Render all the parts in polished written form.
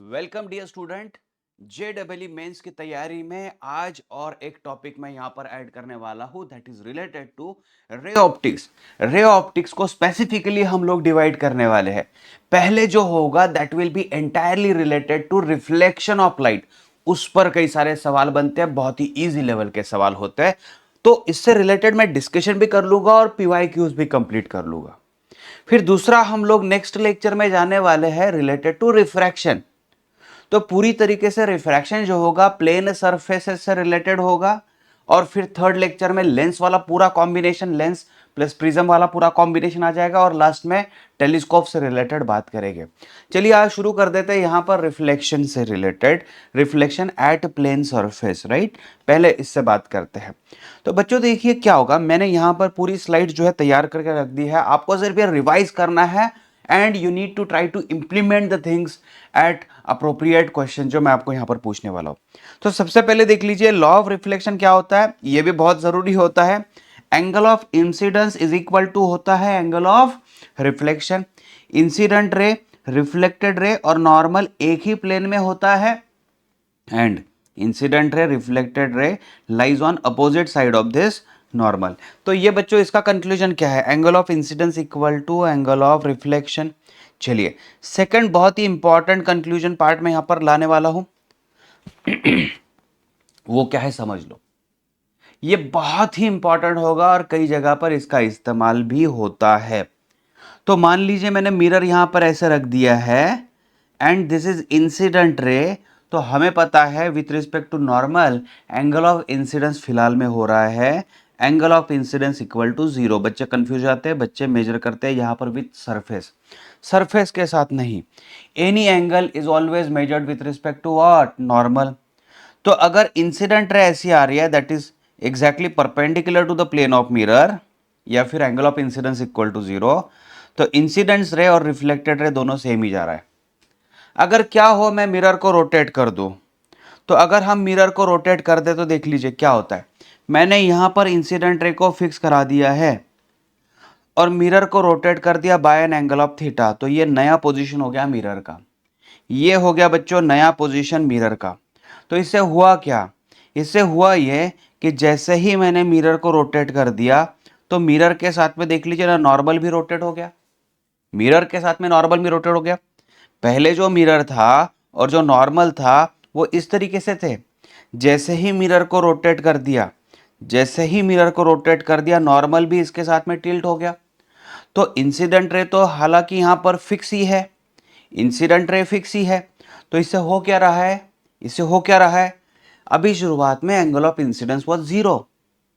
Welcome dear student. JEE mains की तैयारी में आज और एक टॉपिक मैं यहां पर ऐड करने वाला हूं that is related to ray optics. Ray optics को स्पेसिफिकली हम लोग डिवाइड करने वाले हैं। पहले जो होगा that will be entirely related to reflection of light. उस पर कई सारे सवाल बनते हैं, बहुत ही इजी लेवल के सवाल होते हैं, तो इससे रिलेटेड मैं डिस्कशन भी कर लूंगा और PYQs भी कंप्लीट कर लूंगा। फिर दूसरा हम लोग नेक्स्ट लेक्चर में जाने वाले हैं रिलेटेड टू रिफ्रैक्शन। तो पूरी तरीके से रिफ्रैक्शन जो होगा प्लेन सरफेसेस से रिलेटेड होगा। और फिर थर्ड लेक्चर में लेंस वाला पूरा कॉम्बिनेशन, लेंस प्लस प्रिज्म वाला पूरा कॉम्बिनेशन आ जाएगा और लास्ट में टेलीस्कोप से रिलेटेड बात करेंगे। चलिए आज शुरू कर देते हैं यहां पर रिफ्लेक्शन से related, reflection at plane surface, right. पहले इससे बात करते हैं। तो बच्चों देखिए क्या होगा, मैंने यहां पर पूरी स्लाइड जो है तैयार करके रख दी है, आपको सिर्फ ये रिवाइज करना है and you need to try to implement the things at appropriate question जो मैं आपको यहां पर पूछने वाला हूं। तो सबसे पहले देख लीजिए लॉ ऑफ रिफ्लेक्शन क्या होता है, यह भी बहुत जरूरी होता है। Angle of incidence is equal to होता है angle of reflection. Incident ray, reflected ray और नॉर्मल एक ही प्लेन में होता है and incident ray, reflected ray lies on opposite side of this normal. तो ये बच्चों इसका कंक्लूजन क्या है, angle of incidence equal to angle of reflection. चलिए सेकंड बहुत ही इंपॉर्टेंट कंक्लूजन पार्ट में यहां पर लाने वाला हूं वो क्या है समझ लो। ये बहुत ही इंपॉर्टेंट होगा और कई जगह पर इसका इस्तेमाल भी होता है। तो मान लीजिए मैंने मिरर यहां पर ऐसे रख दिया है and this is incident ray. तो हमें पता है with respect to normal angle of incidence फिलहाल में हो रहा है angle of incidence equal to 0। बच्चे कंफ्यूज आते हैं, बच्चे मेजर करते हैं यहां पर विथ सरफेस, सरफेस के साथ नहीं। Any angle is always measured with respect to what, normal. तो अगर इंसिडेंट रे ऐसी आ रही है that is exactly perpendicular to the plane of mirror या फिर angle of incidence equal to 0, तो इंसिडेंस रे और रिफ्लेक्टेड रे दोनों सेम ही जा रहा है। अगर क्या हो मैं मिरर को रोटेट कर दूं, तो अगर हम मिरर को रोटेट कर दे तो देख लीजिए क्या होता है। मैंने यहां पर इंसिडेंट रे को फिक्स करा दिया है और मिरर को रोटेट कर दिया by an angle of theta. तो ये नया पोजीशन हो गया मिरर का, ये हो गया बच्चों नया पोजीशन मिरर का। तो इससे हुआ क्या, इससे हुआ ये कि जैसे ही मैंने मिरर को रोटेट कर दिया तो मिरर के साथ में देख लीजिए ना नॉर्मल भी रोटेट हो गया, मिरर के साथ में नॉर्मल भी रोटेट हो गया। पहले जो मिरर था और जो नॉर्मल था वो इस तरीके से थे। जैसे ही मिरर को रोटेट कर दिया, जैसे ही मिरर को रोटेट कर दिया नॉर्मल भी इसके साथ में टिल्ट हो गया। तो इंसिडेंट रे तो हालांकि यहां पर फिक्स ही है, इंसिडेंट रे फिक्स ही है। तो इससे हो क्या रहा है, इससे हो क्या रहा है, अभी शुरुआत में angle of incidence was 0,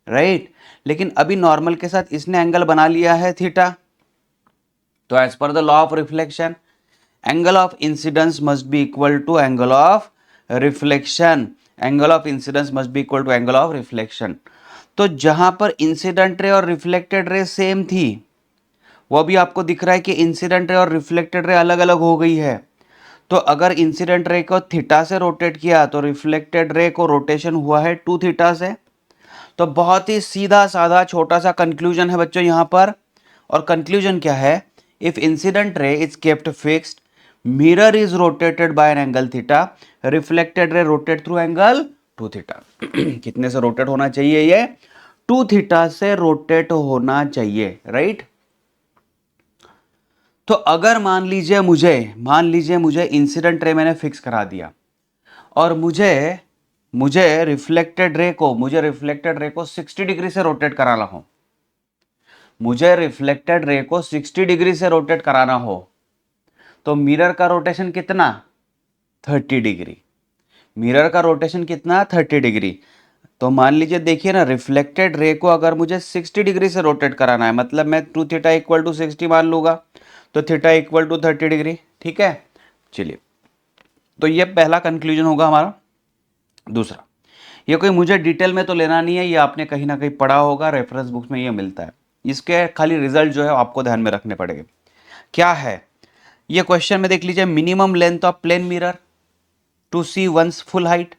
right. लेकिन अभी नॉर्मल के साथ इसने एंगल बना लिया है थीटा। तो as per the law of reflection angle of incidence must be equal to angle of reflection, angle of incidence must be equal to angle of reflection. तो जहां पर इंसिडेंट रे और रिफ्लेक्टेड रे सेम थी, वो भी आपको दिख रहा है कि इंसिडेंट रे और रिफ्लेक्टेड रे अलग अलग हो गई है। तो अगर इंसिडेंट रे को थीटा से रोटेट किया तो रिफ्लेक्टेड रे को रोटेशन हुआ है 2 थीटा से। तो बहुत ही सीधा साधा छोटा सा कंक्लूजन है बच्चों यहां पर। और कंक्लूजन क्या है, if incident ray is kept fixed, mirror is rotated bye an angle theta, reflected ray rotate through angle 2 theta. कितने से रोटेट होना चाहिए, ये 2 थीटा से रोटेट होना चाहिए, राइट। तो अगर मान लीजिए मुझे इंसिडेंट रे मैंने फिक्स करा दिया और मुझे मुझे रिफ्लेक्टेड रे को 60 डिग्री से रोटेट कराना हो, मुझे रिफ्लेक्टेड रे को 60 डिग्री से रोटेट कराना हो, तो मिरर का रोटेशन कितना, 30 डिग्री। मिरर का रोटेशन कितना, 30 डिग्री। तो मान लीजिए देखिए ना, रिफ्लेक्टेड रे को अगर मुझे 60 डिग्री से रोटेट कराना है, मतलब मैं 2 थीटा इक्वल टू 60 मान लूंगा, तो थीटा इक्वल टू 30 डिग्री, ठीक है। चलिए, तो ये पहला कंक्लूजन होगा हमारा। दूसरा, ये कोई मुझे डिटेल में तो लेना नहीं है, ये आपने कहीं ना कहीं पढ़ा होगा, रेफरेंस बुक्स में ये मिलता है। इसके खाली रिजल्ट जो है आपको ध्यान में रखने पड़ेंगे। क्या है ये क्वेश्चन में देख लीजिए, minimum length of plane mirror to see one's full height.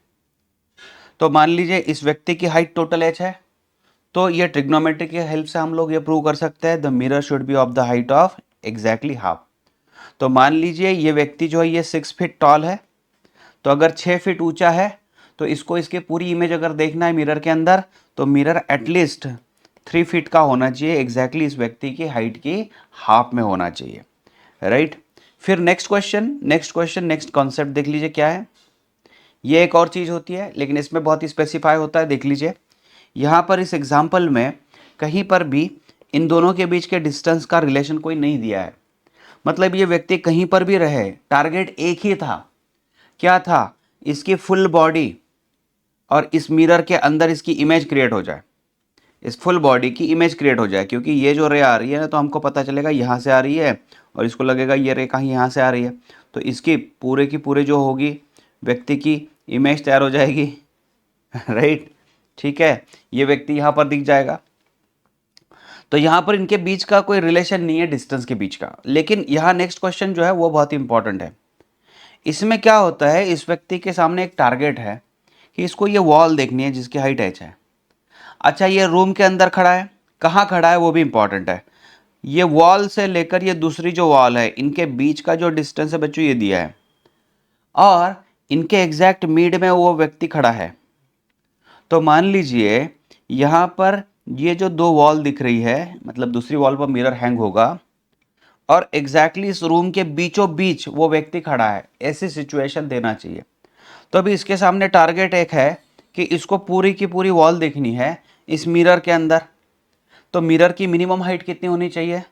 तो मान लीजिए इस व्यक्ति की हाइट टोटल एच है, तो ये ट्रिग्नोमेट्री की हेल्प से हम लोग ये प्रूव कर सकते हैं the mirror should be of the height of exactly half. तो मान लीजिए ये व्यक्ति जो है ये 6 फीट टॉल है, तो अगर 6 फीट ऊंचा है तो इसको इसकी पूरी इमेज अगर देखना है मिरर के अंदर, तो मिरर एटलीस्ट 3 फीट का होना चाहिए, एग्जैक्टली इस व्यक्ति की हाइट की हाफ में होना चाहिए, राइट। फिर नेक्स्ट क्वेश्चन नेक्स्ट कॉन्सेप्ट देख लीजिए क्या है। ये एक और चीज़ होती है लेकिन इसमें बहुत ही स्पेसिफाई होता है, देख लीजिए यहाँ पर इस एग्जाम्पल में कहीं पर भी इन दोनों के बीच के डिस्टेंस का रिलेशन कोई नहीं दिया है। मतलब ये व्यक्ति कहीं पर भी रहे, टारगेट एक ही था, क्या था, इसकी फुल बॉडी और इस मिरर के अंदर इसकी इमेज क्रिएट हो जाए, इस फुल बॉडी की इमेज क्रिएट हो जाए। क्योंकि ये जो रे आ रही है ना, तो हमको पता चलेगा यहाँ से आ रही है और इसको लगेगा ये रे कहीं यहाँ से आ रही है, तो इसकी पूरे की पूरे जो होगी व्यक्ति की इमेज तैयार हो जाएगी राइट। ठीक है, ये व्यक्ति यहाँ पर दिख जाएगा। तो यहाँ पर इनके बीच का कोई रिलेशन नहीं है डिस्टेंस के बीच का। लेकिन यहाँ नेक्स्ट क्वेश्चन जो है वो बहुत ही इंपॉर्टेंट है। इसमें क्या होता है, इस व्यक्ति के सामने एक टारगेट है कि इसको ये वॉल देखनी है जिसकी हाइट h है। अच्छा, ये रूम के अंदर खड़ा है, कहाँ खड़ा है वो भी इंपॉर्टेंट है। ये वॉल से लेकर ये दूसरी जो वॉल है, इनके बीच का जो डिस्टेंस है बच्चों ये दिया है, और इनके एग्जैक्ट मिड में वो व्यक्ति खड़ा है। तो मान लीजिए यहाँ पर ये जो दो वॉल दिख रही है, मतलब दूसरी वॉल पर मिरर हैंग होगा और एग्जैक्टली इस रूम के बीचों बीच वो व्यक्ति खड़ा है, ऐसी सिचुएशन देना चाहिए। तो अभी इसके सामने टारगेट एक है कि इसको पूरी की पूरी वॉल देखनी है इस मिरर के अंदर। तो मिरर की मिनिमम हाइट कितनी होनी चाहिए,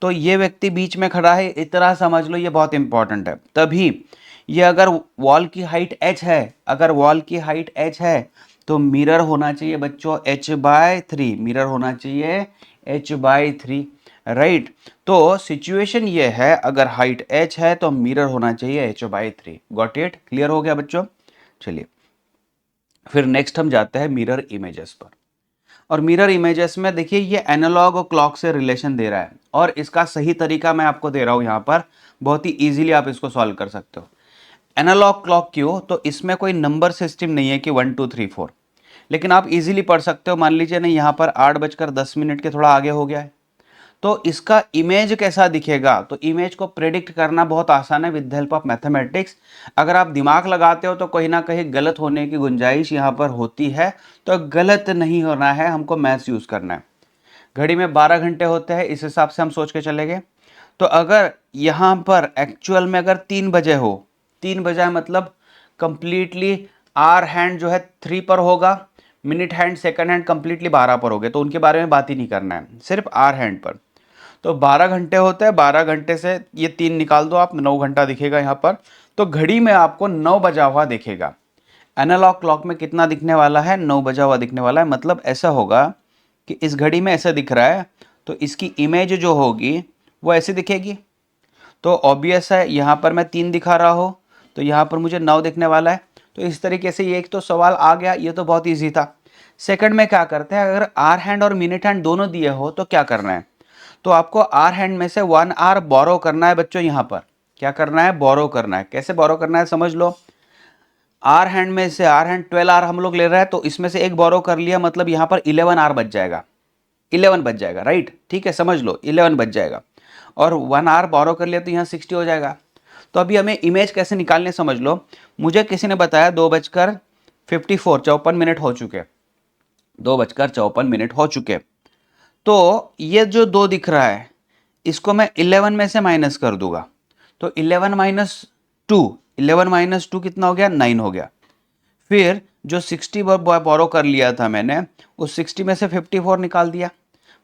तो ये व्यक्ति बीच में खड़ा है, इतना समझ लो, ये बहुत इंपॉर्टेंट है। तभी ये अगर वॉल की हाइट h है, अगर वॉल की हाइट h है तो मिरर होना चाहिए बच्चों h/3, मिरर होना चाहिए h/3, राइट। तो सिचुएशन ये है, अगर हाइट h है तो मिरर होना चाहिए h/3। गॉट इट, क्लियर हो गया बच्चों। चलिए फिर नेक्स्ट हम जाते हैं मिरर इमेजेस पर। और मिरर इमेजेस में देखिए ये एनालॉग और क्लॉक से रिलेशन दे रहा है, और इसका सही तरीका मैं आपको दे रहा हूं यहाँ पर, बहुत ही इजीली आप इसको सॉल्व कर सकते हो। एनालॉग क्लॉक क्यों, तो इसमें कोई नंबर सिस्टम नहीं है कि 1 2 3 4, लेकिन आप इजीली पढ़ सकते हो। मान लीजिए ना यहाँ पर 8:10 के थोड़ा आगे हो गया है, तो इसका इमेज कैसा दिखेगा, तो इमेज को प्रेडिक्ट करना बहुत आसान है with the help of mathematics. अगर आप दिमाग लगाते हो तो कहीं ना कहीं गलत होने की गुंजाइश यहाँ पर होती है, तो गलत नहीं होना है, हमको मैथ्स यूज करना है। घड़ी में 12 घंटे होते हैं, इस हिसाब से हम सोच के चलेंगे। तो अगर यहाँ पर एक्चुअल में अगर 3 बजे हो, 3 बजे मतलब कंप्लीटली आर हैंड जो है 3 पर होगा, minute hand second hand completely 12 पर हो गए, तो उनके बारे में बात ही नहीं करना है, सिर्फ आर हैंड पर। तो 12 घंटे होते हैं, 12 घंटे से ये 3 निकाल दो आप, 9 घंटा दिखेगा यहाँ पर। तो घड़ी में आपको 9 बजा हुआ दिखेगा। एनालॉग क्लॉक में कितना दिखने वाला है, 9 बजा हुआ दिखने वाला है। मतलब ऐसा होगा कि इस घड़ी में ऐसा दिख रहा है, तो इसकी इमेज जो होगी वो ऐसे दिखेगी। तो ऑब्वियस है यहाँ पर मैं 3 दिखा रहा हूँ, तो यहाँ पर मुझे 9 दिखने वाला है। तो इस तरीके से ये एक तो सवाल आ गया, ये तो बहुत ईजी था। सेकंड में क्या करते हैं, अगर आर हैंड और मिनट हैंड दोनों दिए हो तो क्या करना है, तो आपको आर हैंड में से 1 आर बोरो करना है बच्चों। यहाँ पर क्या करना है, बोरो करना है। कैसे बोरो करना है समझ लो। आर हैंड में से आर हैंड 12 आर हम लोग ले रहे हैं, तो इसमें से एक बोरो कर लिया, मतलब यहाँ पर 11 आर बच जाएगा, 11 बच जाएगा, राइट। ठीक है, समझ लो 11 बच जाएगा, और 1 आर बोरो कर लिया तो यहाँ 60 हो जाएगा। तो अभी हमें इमेज कैसे निकालने समझ लो। मुझे किसी ने बताया 2:54 हो चुके, 2:54 हो चुके। तो ये जो 2 दिख रहा है, इसको मैं 11 में से माइनस कर दूंगा, तो 11 माइनस 2, 11 माइनस 2 कितना हो गया, 9 हो गया। फिर जो 60 बोरो कर लिया था मैंने, उस 60 में से 54 निकाल दिया।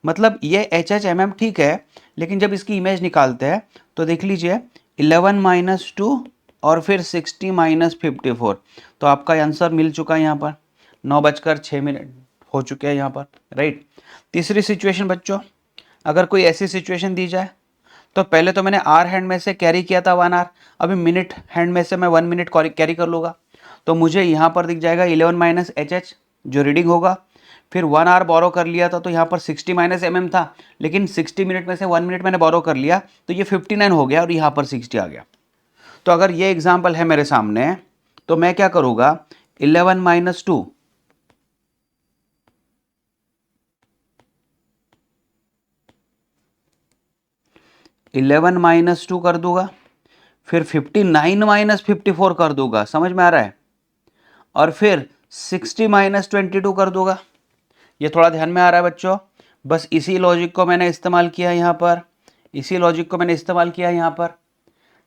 मतलब ये HHMM ठीक है, लेकिन जब इसकी इमेज निकालते हैं तो देख लीजिए 11 माइनस 2 और फिर 60 माइनस 54, तो आपका आंसर मिल चुका है यहाँ पर। 9:06 हो चुके हैं यहाँ पर, राइट। तीसरी सिचुएशन बच्चों, अगर कोई ऐसी सिचुएशन दी जाए, तो पहले तो मैंने आर हैंड में से कैरी किया था 1 आर, अभी मिनट हैंड में से मैं 1 मिनट कैरी कर लूँगा, तो मुझे यहाँ पर दिख जाएगा 11 माइनस HH जो रीडिंग होगा। फिर 1 आर बोरो कर लिया था, तो यहाँ पर 60 माइनस MM था, लेकिन 60 मिनट में से 1 मिनट मैंने बोरो कर लिया, तो ये 59 हो गया और यहाँ पर 60 आ गया। तो अगर ये एग्जाम्पल है मेरे सामने, तो मैं क्या करूँगा, 11 माइनस 2, 11 माइनस 2 कर दूंगा, फिर 59 माइनस 54 कर दूंगा, समझ में आ रहा है, और फिर 60 माइनस 22 कर दूंगा। ये थोड़ा ध्यान में आ रहा है बच्चों? बस इसी लॉजिक को मैंने इस्तेमाल किया यहाँ पर, इसी लॉजिक को मैंने इस्तेमाल किया यहाँ पर,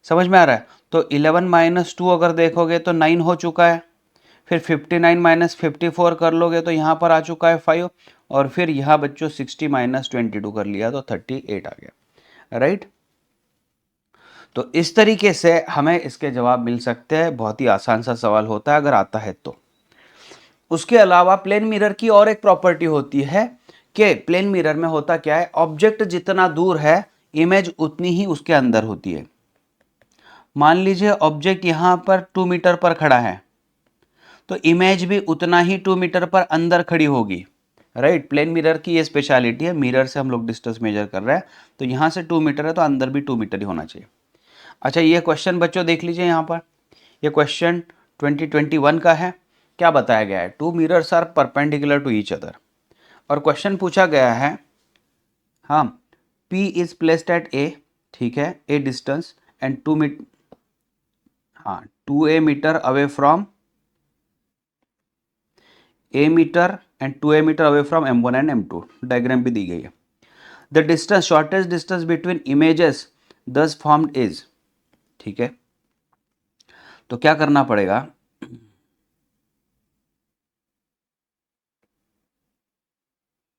समझ में आ रहा है? तो 11 माइनस 2 अगर देखोगे तो 9 हो चुका है, फिर 59 माइनस 54 कर लोगे तो यहाँ पर आ चुका है 5, और फिर यहाँ बच्चों 60 माइनस 22 कर लिया तो 38 आ गया, राइट? तो इस तरीके से हमें इसके जवाब मिल सकते हैं। बहुत ही आसान सा सवाल होता है अगर आता है तो। उसके अलावा प्लेन मिरर की और एक प्रॉपर्टी होती है कि प्लेन मिरर में होता क्या है, ऑब्जेक्ट जितना दूर है इमेज उतनी ही उसके अंदर होती है। मान लीजिए ऑब्जेक्ट यहां पर 2 मीटर पर खड़ा है तो इमेज भी उतना ही 2 मीटर पर अंदर खड़ी होगी, राइट? प्लेन मिरर की ये स्पेशलिटी है, मिरर से हम लोग डिस्टेंस मेजर कर रहे हैं, तो यहां से 2 मीटर है तो अंदर भी 2 मीटर ही होना चाहिए। अच्छा, ये क्वेश्चन बच्चों देख लीजिए यहाँ पर, ये क्वेश्चन 2021 का है। क्या बताया गया है? 2 mirrors are perpendicular to each other, और क्वेश्चन पूछा गया है, हाँ, P is placed at A, ठीक है, A distance and 2A meter away from A meter and 2A meter away from M1 and M2, diagram भी दी गई है। The distance, shortest distance between images thus formed is, ठीक है, तो क्या करना पड़ेगा,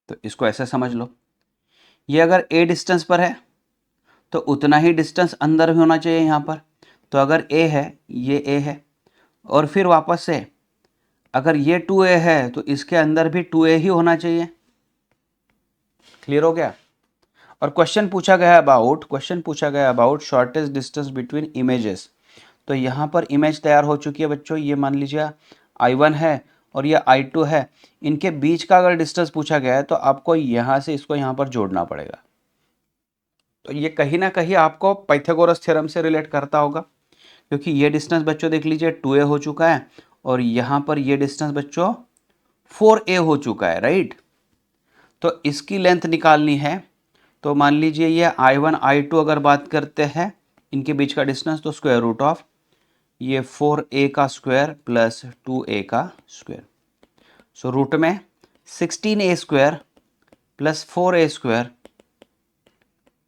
तो इसको ऐसे समझ लो, ये अगर A डिस्टेंस पर है तो उतना ही डिस्टेंस अंदर भी होना चाहिए यहाँ पर। तो अगर A है, ये A है, और फिर वापस से अगर ये 2A है तो इसके अंदर भी 2A ही होना चाहिए। क्लियर हो गया? और क्वेश्चन पूछा गया about shortest distance between images, तो यहाँ पर इमेज तैयार हो चुकी है बच्चों। ये मान लीजिए I1 है और ये I2 है, इनके बीच का अगर डिस्टेंस पूछा गया है तो आपको यहाँ से इसको यहाँ पर जोड़ना पड़ेगा। तो ये कहीं ना कहीं आपको पाइथागोरस थ्योरम से रिलेट करता होगा, क्योंकि ये डिस्टेंस बच्चों देख लीजिए 2A हो चुका है और यहाँ पर ये डिस्टेंस बच्चों 4A हो चुका है, राइट? तो इसकी लेंथ निकालनी है, तो मान लीजिए ये I1 I2 अगर बात करते हैं इनके बीच का डिस्टेंस, तो स्क्वायर रूट ऑफ ये 4A का स्क्वायर प्लस 2A का स्क्वायर, सो रूट में 16A square plus 4A square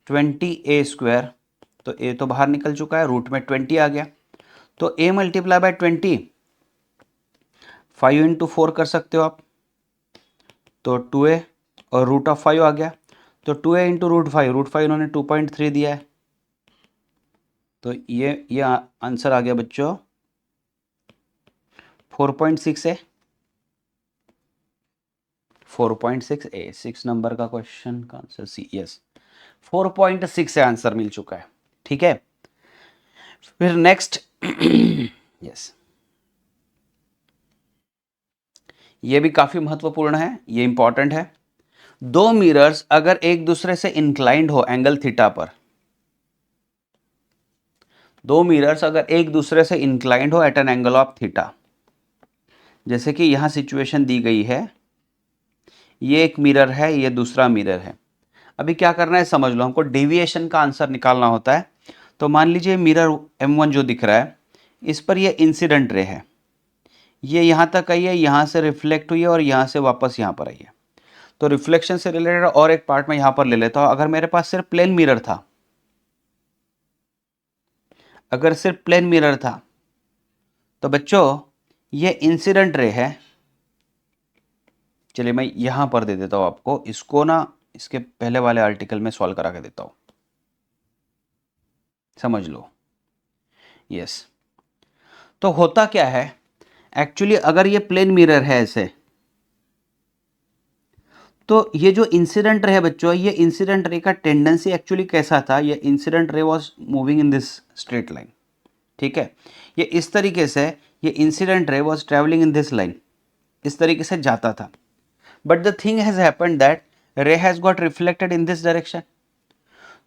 20A square, तो A तो बाहर निकल चुका है, रूट में 20 आ गया, तो A मल्टीप्लाई बाय 20, 5 इंटू 4 कर सकते हो आप, तो 2A और रूट ऑफ 5 आ गया, तो 2A इंटू रूट 5 इन्होंने 2.3 दिया है, तो ये आंसर आ गया बच्चों 4.6A, 4.6A, 6 नंबर का क्वेश्चन का आंसर सी, यस 4.6 आंसर मिल चुका है, ठीक है। फिर नेक्स्ट यस, ये भी काफी महत्वपूर्ण है, ये इंपॉर्टेंट है। दो मिरर्स अगर एक दूसरे से इंक्लाइंड हो एंगल थीटा पर, दो मिरर्स अगर एक दूसरे से इंक्लाइंड हो at an angle of theta, जैसे कि यहां सिचुएशन दी गई है, ये एक मिरर है, ये दूसरा मिरर है। अभी क्या करना है समझ लो, हमको डेविएशन का आंसर निकालना होता है। तो मान लीजिए मिरर M1 जो दिख रहा है, इस पर ये इंसिडेंट रे है, ये यहाँ तक आई है, यहाँ से रिफ्लेक्ट हुई है और यहाँ से वापस यहाँ पर आई है। तो रिफ्लेक्शन से रिलेटेड और एक पार्ट में यहाँ पर ले लेता हूँ। अगर मेरे पास सिर्फ प्लेन मिरर था, अगर सिर्फ प्लेन मिरर था तो बच्चों ये इंसिडेंट रे है। चलिए मैं यहां पर दे देता हूं आपको, इसको ना इसके पहले वाले आर्टिकल में सॉल्व करा के देता हूं, समझ लो। यस, तो होता क्या है एक्चुअली, अगर ये प्लेन मिरर है ऐसे, तो ये जो इंसिडेंट रे है बच्चों, ये इंसिडेंट रे का टेंडेंसी एक्चुअली कैसा था, ये incident ray was moving in this straight line, ठीक है। ये इस तरीके से, ये incident ray was travelling in this line, इस तरीके से जाता था। But the thing has happened that ray has got reflected in this direction.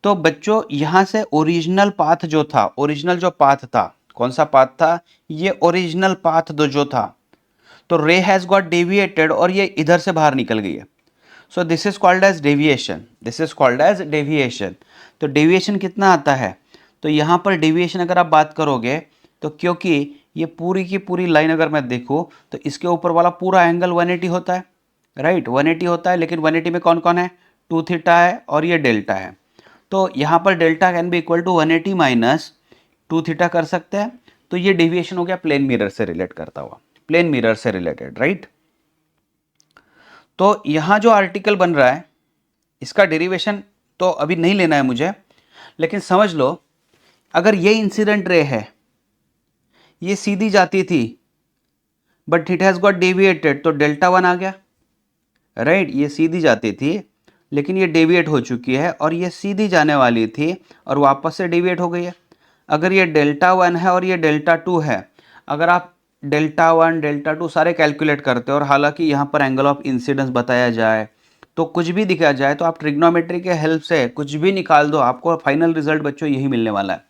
तो बच्चों यहां से ओरिजिनल पाथ जो था, ओरिजिनल जो पाथ था, कौन सा पाथ था, ये ओरिजिनल पाथ जो था, तो रे हैज गॉट डेविएटेड और ये इधर से बाहर निकल गई है। So this is called as deviation, this is called as deviation. तो डेविएशन कितना आता है, तो यहाँ पर डेविएशन अगर आप बात करोगे तो क्योंकि ये पूरी की पूरी लाइन अगर मैं देखूँ तो इसके ऊपर वाला पूरा एंगल 180 होता है, राइट 180 होता है, लेकिन 180 में कौन कौन है, 2 थीटा है और ये डेल्टा है। तो यहाँ पर delta can be equal to 180 minus 2 theta कर सकते हैं। तो ये डेविएशन हो गया प्लेन मिरर से रिलेट करता हुआ, प्लेन मिरर से रिलेटेड, राइट। तो यहाँ जो आर्टिकल बन रहा है इसका डेरिवेशन तो अभी नहीं लेना है मुझे, लेकिन समझ लो अगर ये इंसिडेंट रे है, ये सीधी जाती थी but it has got deviated, तो डेल्टा 1 आ गया, राइट। ये सीधी जाती थी लेकिन ये डेविएट हो चुकी है और ये सीधी जाने वाली थी और वापस से डेविएट हो गई है। अगर ये डेल्टा 1 है और ये डेल्टा 2 है, अगर आप डेल्टा 1 डेल्टा 2 सारे कैलकुलेट करते हो और हालांकि यहाँ पर एंगल ऑफ इंसिडेंस बताया जाए तो कुछ भी दिखाया जाए तो आप ट्रिग्नोमेट्री के हेल्प से कुछ भी निकाल दो, आपको फाइनल रिजल्ट बच्चों यही मिलने वाला है।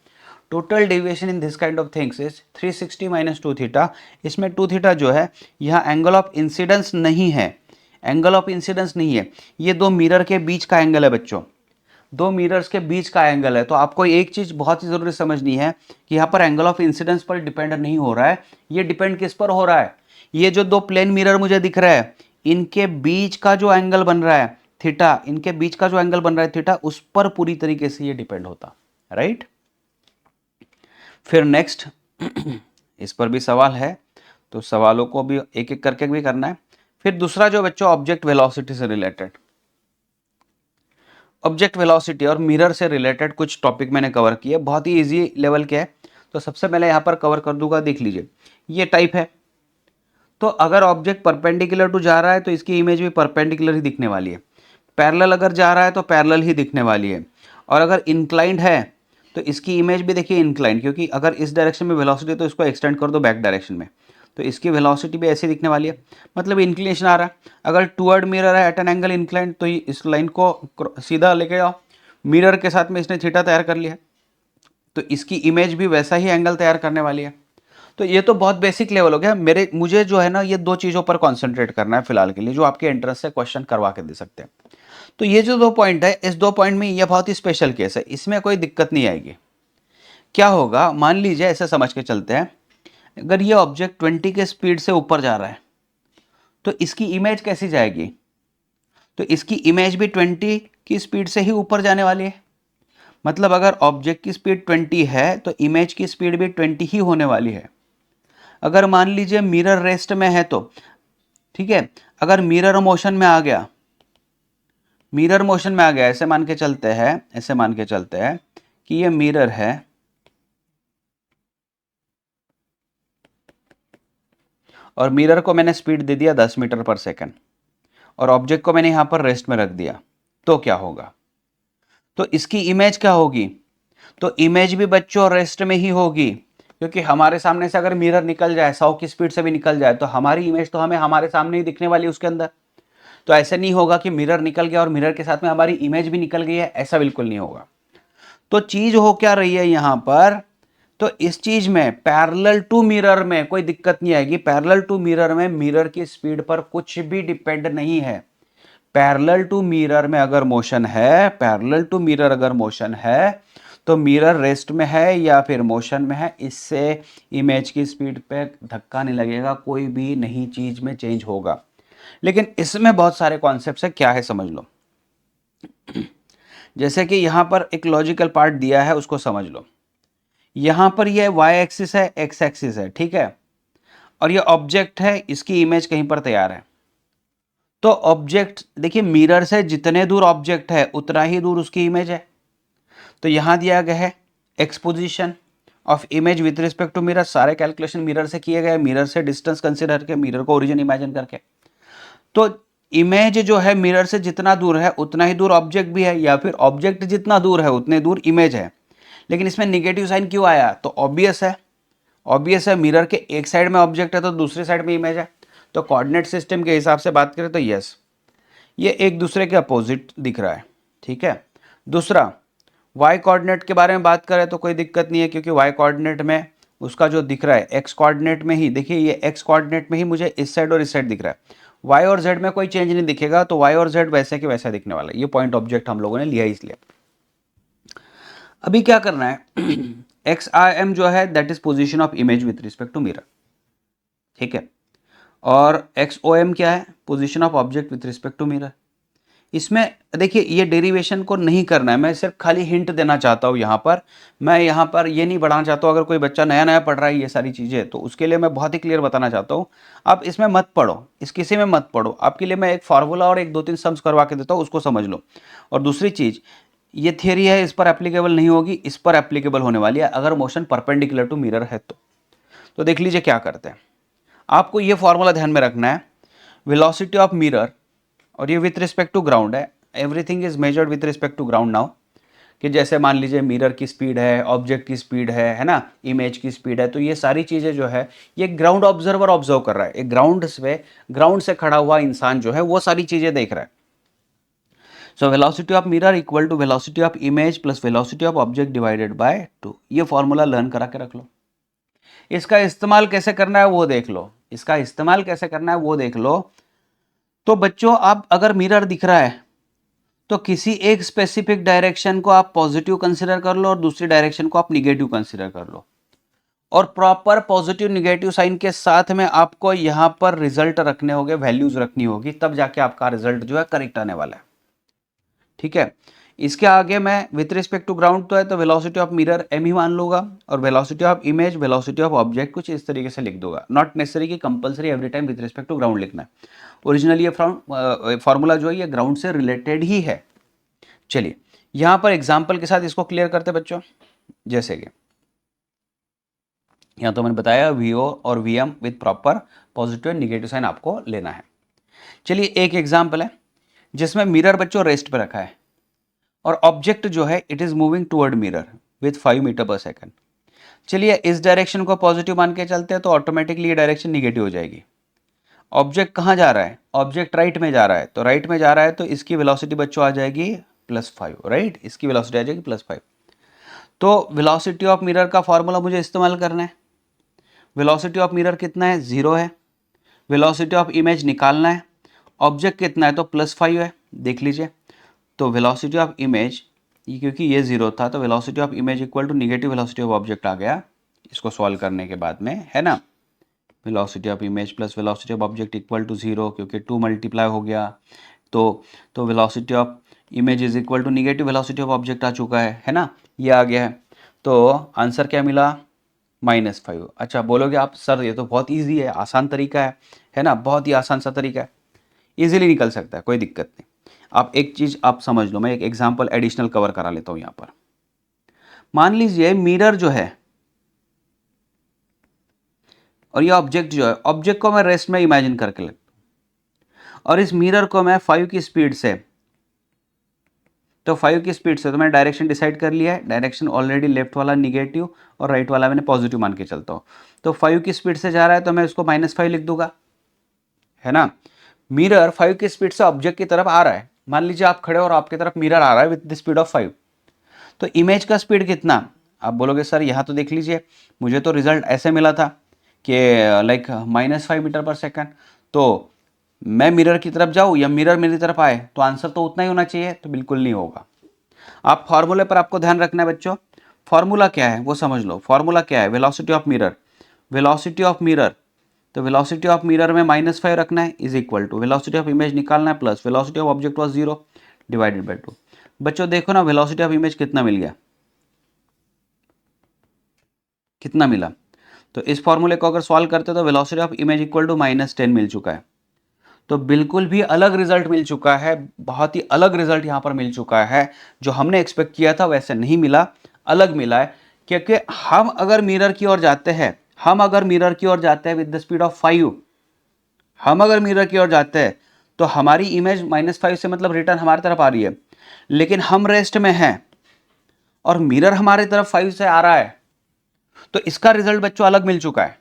Total deviation in this kind of things is 360 minus 2 theta. इसमें 2 थीटा जो है यहाँ एंगल ऑफ इंसिडेंस नहीं है, एंगल ऑफ इंसिडेंस नहीं है, ये दो मिरर के बीच का एंगल है बच्चों, दो मिरर्स के बीच का एंगल है। तो आपको एक चीज बहुत ही जरूरी समझनी है कि यहाँ पर एंगल ऑफ इंसिडेंस पर डिपेंड नहीं हो रहा है, ये डिपेंड किस पर हो रहा है, ये जो दो प्लेन मिरर मुझे दिख रहा है इनके बीच का जो एंगल बन रहा है थीटा, इनके बीच का जो एंगल बन रहा है थीटा, उस पर पूरी तरीके से ये डिपेंड होता, राइट। फिर नेक्स्ट इस पर भी सवाल है तो सवालों को भी एक एक करके भी करना है। फिर दूसरा जो बच्चों ऑब्जेक्ट वेलोसिटी से रिलेटेड, ऑब्जेक्ट वेलोसिटी और मिरर से रिलेटेड कुछ टॉपिक मैंने कवर किए, बहुत ही इजी लेवल के है। तो सबसे पहले यहाँ पर कवर कर दूंगा, देख लीजिए ये टाइप है। तो अगर ऑब्जेक्ट परपेंडिकुलर टू जा रहा है तो इसकी इमेज भी परपेंडिकुलर ही दिखने वाली है, पैरेलल अगर जा रहा है तो पैरेलल ही दिखने वाली है, और अगर इंक्लाइंड है तो इसकी इमेज भी देखिए इंक्लाइंड, क्योंकि अगर इस डायरेक्शन में वेलोसिटी तो इसको एक्सटेंड कर दो बैक डायरेक्शन में, तो इसकी वेलोसिटी भी ऐसे दिखने वाली है, मतलब इंक्लिनेशन आ रहा है। अगर टूवर्ड मिरर है एट एन एंगल इंक्लाइंड तो इस लाइन को सीधा लेके आओ, मिरर के साथ में इसने थीटा तैयार कर लिया तो इसकी इमेज भी वैसा ही एंगल तैयार करने वाली है। तो ये तो बहुत बेसिक लेवल हो गया, मुझे जो है ना ये दो चीज़ों पर कॉन्सेंट्रेट करना है फिलहाल के लिए, जो आपके इंटरेस्ट से क्वेश्चन करवा के दे सकते हैं। तो ये जो दो पॉइंट है, इस दो पॉइंट में ये बहुत ही स्पेशल केस है, इसमें कोई दिक्कत नहीं आएगी। क्या होगा, मान लीजिए ऐसे समझ के चलते हैं, अगर ये ऑब्जेक्ट 20 के स्पीड से ऊपर जा रहा है तो इसकी इमेज कैसी जाएगी, तो इसकी इमेज भी 20 की स्पीड से ही ऊपर जाने वाली है। मतलब अगर ऑब्जेक्ट की स्पीड 20 है तो इमेज की स्पीड भी 20 ही होने वाली है। अगर मान लीजिए मिरर रेस्ट में है तो ठीक है, अगर मिरर मोशन में आ गया, मिरर मोशन में आ गया, ऐसे मान के चलते हैं, ऐसे मान के चलते हैं कि ये मिरर है और मिरर को मैंने स्पीड दे दिया 10 मीटर पर सेकंड और ऑब्जेक्ट को मैंने यहां पर रेस्ट में रख दिया, तो क्या होगा, तो इसकी इमेज क्या होगी, तो इमेज भी बच्चों रेस्ट में ही होगी, क्योंकि हमारे सामने से अगर मिरर निकल जाए 100 की स्पीड से भी निकल जाए तो हमारी इमेज तो हमें हमारे सामने ही दिखने वाली है उसके अंदर। तो ऐसे नहीं होगा कि मिरर निकल गया और मिरर के साथ में हमारी इमेज भी निकल गई है, ऐसा बिल्कुल नहीं होगा। तो चीज हो क्या रही है यहां पर, तो इस चीज में पैरेलल टू मिरर में कोई दिक्कत नहीं आएगी, पैरेलल टू मिरर में मिरर की स्पीड पर कुछ भी डिपेंड नहीं है। पैरेलल टू मिरर में अगर मोशन है, पैरेलल टू मिरर अगर मोशन है तो मिरर रेस्ट में है या फिर मोशन में है, इससे इमेज की स्पीड पे धक्का नहीं लगेगा, कोई भी नई चीज में चेंज होगा। लेकिन इसमें बहुत सारे कॉन्सेप्ट्स है, क्या है समझ लो। जैसे कि यहां पर एक लॉजिकल पार्ट दिया है, उसको समझ लो। यहां पर ये y एक्सिस है, x एक्सिस है, ठीक है, और ये ऑब्जेक्ट है, इसकी इमेज कहीं पर तैयार है। तो ऑब्जेक्ट देखिए, मिरर से जितने दूर ऑब्जेक्ट है उतना ही दूर उसकी इमेज है। तो यहां दिया गया है X position of image with respect to mirror, सारे कैलकुलेशन मिरर से किए गए, मिरर से डिस्टेंस कंसिडर करके, मिरर को ओरिजिन इमेजिन करके। तो इमेज जो है मिरर से जितना दूर है उतना ही दूर ऑब्जेक्ट भी है, या फिर ऑब्जेक्ट जितना दूर है उतने दूर इमेज है। लेकिन इसमें निगेटिव साइन क्यों आया, तो ऑब्वियस है, ऑब्वियस है, मिरर के एक साइड में ऑब्जेक्ट है तो दूसरी साइड में इमेज है। तो कोऑर्डिनेट सिस्टम के हिसाब से बात करें तो यस, ये एक दूसरे के अपोजिट दिख रहा है, ठीक है। दूसरा, वाई कोऑर्डिनेट के बारे में बात करें तो कोई दिक्कत नहीं है, क्योंकि वाई कोऑर्डिनेट में उसका जो दिख रहा है एक्स कोऑर्डिनेट में ही, देखिए ये एक्स कोऑर्डिनेट में ही मुझे इस साइड और इस साइड दिख रहा है, वाई और जेड में कोई चेंज नहीं दिखेगा, तो वाई और जेड वैसे के वैसा दिखने वाला है। ये पॉइंट ऑब्जेक्ट हम लोगों ने लिया इसलिए। अभी क्या करना है, एक्स आई एम जो है that is position of image with respect to mirror, ठीक है, और एक्स ओ एम क्या है, position of object with respect to mirror. इसमें देखिए ये डेरिवेशन को नहीं करना है, मैं सिर्फ खाली हिंट देना चाहता हूँ यहाँ पर। मैं यहाँ पर ये नहीं बढ़ाना चाहता हूँ, अगर कोई बच्चा नया नया पढ़ रहा है ये सारी चीज़ें, तो उसके लिए मैं बहुत ही क्लियर बताना चाहता हूँ। आप इसमें मत पढ़ो, इस किसी में मत पढ़ो, आपके लिए मैं एक फार्मूला और एक दो तीन सम्स करवा के देता हूँ, उसको समझ लो। और दूसरी चीज़, ये थियरी है, इस पर एप्लीकेबल नहीं होगी, इस पर एप्लीकेबल होने वाली है अगर मोशन परपेंडिकुलर टू मिरर है तो देख लीजिए क्या करते हैं। आपको ये फॉर्मूला ध्यान में रखना है, वेलोसिटी ऑफ मिरर, और ये विथ रिस्पेक्ट टू ग्राउंड है, everything is measured with respect to ground now. कि जैसे मान लीजिए मिरर की स्पीड है, ऑब्जेक्ट की स्पीड है ना, इमेज की स्पीड है, तो ये सारी चीज़ें जो है ये ग्राउंड ऑब्जर्वर ऑब्जर्व कर रहा है, एक ग्राउंड से खड़ा हुआ इंसान जो है वो सारी चीज़ें देख रहा है। So velocity of mirror equal to velocity of image plus velocity of object divided by 2। ये फॉर्मूला लर्न करा के रख लो। इसका इस्तेमाल कैसे करना है वो देख लो, इसका इस्तेमाल कैसे करना है वो देख लो। तो बच्चों आप अगर मिरर दिख रहा है तो किसी एक स्पेसिफिक डायरेक्शन को आप पॉजिटिव कंसीडर कर लो और दूसरी डायरेक्शन को आप निगेटिव कंसीडर कर लो, और प्रॉपर पॉजिटिव निगेटिव साइन के साथ में आपको यहां पर रिजल्ट रखने होंगे, वैल्यूज रखनी होगी, तब जाके आपका रिजल्ट जो है करेक्ट आने वाला है, ठीक है। इसके आगे मैं विथ रिस्पेक्ट टू ग्राउंड तो है तो वेलोसिटी ऑफ मिरर एम ही मान लूंगा, और velocity of image, velocity of object कुछ इस तरीके से लिख दूंगा। नॉट नेसेसरी कि compulsory every time with respect to ground लिखना है, ओरिजिनली ये फॉर्मूला जो है ये ग्राउंड से रिलेटेड ही है। चलिए यहां पर एग्जाम्पल के साथ इसको क्लियर करते बच्चों। जैसे कि यहां तो मैंने बताया वीओ और VM with proper positive and negative sign आपको लेना है। चलिए एक एग्जाम्पल है जिसमें मिरर बच्चों रेस्ट पे रखा है और ऑब्जेक्ट जो है it is moving toward mirror with 5 meter per second. चलिए इस डायरेक्शन को पॉजिटिव मान के चलते हैं तो ऑटोमेटिकली ये डायरेक्शन निगेटिव हो जाएगी। ऑब्जेक्ट कहाँ जा रहा है, ऑब्जेक्ट राइट में जा रहा है, तो राइट में जा रहा है तो इसकी वेलोसिटी बच्चों आ जाएगी +5, राइट, इसकी वेलोसिटी आ जाएगी +5। तो वेलोसिटी ऑफ मिरर का फॉर्मूला मुझे इस्तेमाल करना है। वेलोसिटी ऑफ मिरर कितना है, 0 है। वेलोसिटी ऑफ इमेज निकालना है, ऑब्जेक्ट कितना है तो +5 है, देख लीजिए। तो वेलोसिटी ऑफ इमेज, ये क्योंकि ये 0 था तो velocity of image equal to negative velocity of object आ गया इसको सॉल्व करने के बाद में, है ना। Velocity of image plus velocity of object equal to 0, क्योंकि 2 मल्टीप्लाई हो गया तो velocity of image is equal to negative velocity of object आ चुका है ना, ये आ गया है। तो आंसर क्या मिला, -5। अच्छा बोलोगे आप सर ये तो बहुत ईजी है, आसान तरीका है ना, बहुत ही आसान सा तरीका है, ईजिली निकल सकता है, कोई दिक्कत नहीं। आप एक चीज़ आप समझ लो, मैं एक एग्जाम्पल एडिशनल कवर करा लेता हूँ यहाँ पर। मान लीजिए मिरर जो है और ये ऑब्जेक्ट जो है, ऑब्जेक्ट को मैं रेस्ट में इमेजिन करके लगता हूँ और इस मिरर को मैं 5 की स्पीड से, तो 5 की स्पीड से तो मैंने डायरेक्शन डिसाइड कर लिया है, डायरेक्शन ऑलरेडी लेफ्ट वाला निगेटिव और राइट वाला मैंने पॉजिटिव मान के चलता हूँ। तो 5 की स्पीड से जा रहा है तो मैं इसको -5 लिख दूंगा, है ना। मिरर 5 की स्पीड से ऑब्जेक्ट की तरफ आ रहा है, मान लीजिए आप खड़े और आपकी तरफ मिरर आ रहा है विद द स्पीड ऑफ 5, तो इमेज का स्पीड कितना, आप बोलोगे सर यहाँ तो देख लीजिए मुझे तो रिजल्ट ऐसे मिला था कि लाइक -5 मीटर पर सेकंड, तो मैं मिरर की तरफ जाऊँ या मिरर मेरी तरफ आए तो आंसर तो उतना ही होना चाहिए, तो बिल्कुल नहीं होगा। आप फॉर्मूले पर आपको ध्यान रखना है बच्चों, फॉर्मूला क्या है वो समझ लो। फॉर्मूला क्या है, velocity of mirror, velocity of mirror, तो वेलोसिटी ऑफ मिरर में -5 रखना है is equal to velocity of image निकालना है plus velocity of object was 0 divided by 2। बच्चों देखो ना वेलोसिटी ऑफ इमेज कितना मिल गया, कितना मिला, तो इस फॉर्मूले को अगर सॉल्व करते तो velocity of image equal to -10 मिल चुका है। तो बिल्कुल भी अलग रिजल्ट मिल चुका है, बहुत ही अलग रिजल्ट यहां पर मिल चुका है, जो हमने एक्सपेक्ट किया था वैसे नहीं मिला, अलग मिला है। क्योंकि हम अगर मिरर की ओर जाते हैं, हम अगर मिरर की ओर जाते हैं विद द स्पीड ऑफ 5, हम अगर मिरर की ओर जाते हैं तो हमारी इमेज -5 से मतलब रिटर्न हमारी तरफ आ रही है, लेकिन हम रेस्ट में हैं और मिरर हमारी तरफ 5 से आ रहा है, तो इसका रिजल्ट बच्चों अलग मिल चुका है।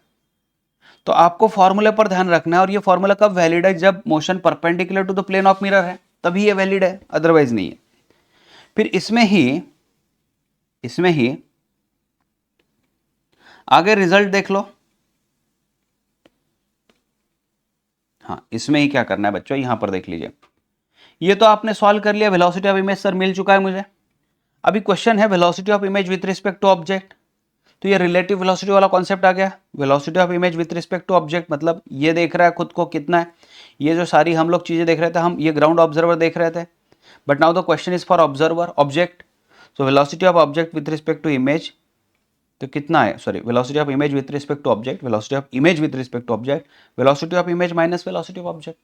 तो आपको फॉर्मूले पर ध्यान रखना है, और ये फॉर्मूला कब वैलिड है, जब motion perpendicular to the plane of mirror है तभी ये वैलिड है, अदरवाइज नहीं है। फिर इसमें ही आगे रिजल्ट देख लो। हाँ इसमें ही क्या करना है बच्चों, यहां पर देख लीजिए, ये तो आपने सॉल्व कर लिया, वेलोसिटी ऑफ इमेज सर मिल चुका है मुझे। अभी क्वेश्चन है velocity of image with respect to object, तो ये रिलेटिव वेलोसिटी वाला कॉन्सेप्ट आ गया। Velocity of image with respect to object मतलब ये देख रहा है खुद को कितना है, ये जो सारी हम लोग चीजें देख रहे थे, हम ये ग्राउंड ऑब्जर्वर देख रहे थे, but now the question is for observer object. So velocity of object with respect to image, तो कितना है, sorry velocity of image with respect to object, velocity of image with respect to object, velocity of image minus velocity of object,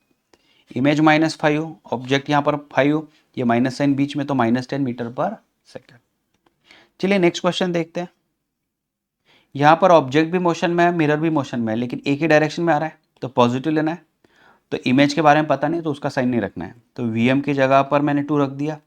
image -5, object यहाँ पर 5, ये minus sign बीच में तो -10 metre पर second. चलिए नेक्स्ट क्वेश्चन देखते हैं। यहाँ पर ऑब्जेक्ट भी मोशन में है, मिरर भी मोशन में है, लेकिन एक ही डायरेक्शन में आ रहा है, तो पॉजिटिव लेना है। तो इमेज के बारे में पता नहीं तो उसका साइन नहीं रखना है, तो वीएम की जगह पर मैंने 2 रख दिया।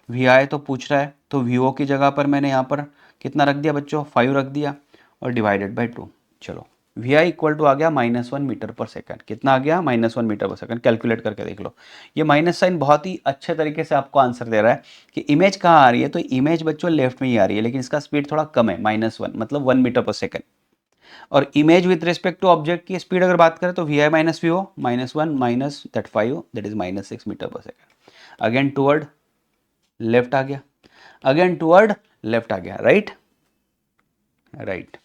वी आई तो पूछ रहा है, तो वी ओ की जगह पर मैंने यहाँ पर कितना रख दिया बच्चों, 5 रख दिया और डिवाइडेड बाई 2। चलो वी आई इक्वल टू आ गया -1 मीटर पर सेकंड। कितना आ गया, -1 मीटर पर सेकंड। कैलकुलेट करके देख लो, ये माइनस साइन बहुत ही अच्छे तरीके से आपको आंसर दे रहा है कि इमेज कहाँ आ रही है, तो इमेज बच्चों लेफ्ट में ही आ रही है, लेकिन इसका स्पीड थोड़ा कम है, -1 मतलब 1 मीटर पर सेकंड। और image with respect to object की स्पीड अगर बात करें तो V I minus V O, -1 minus that 5 that is -6 metre per second. Again toward left आ गया, अगेन टुवर्ड लेफ्ट आ गया, राइट राइट।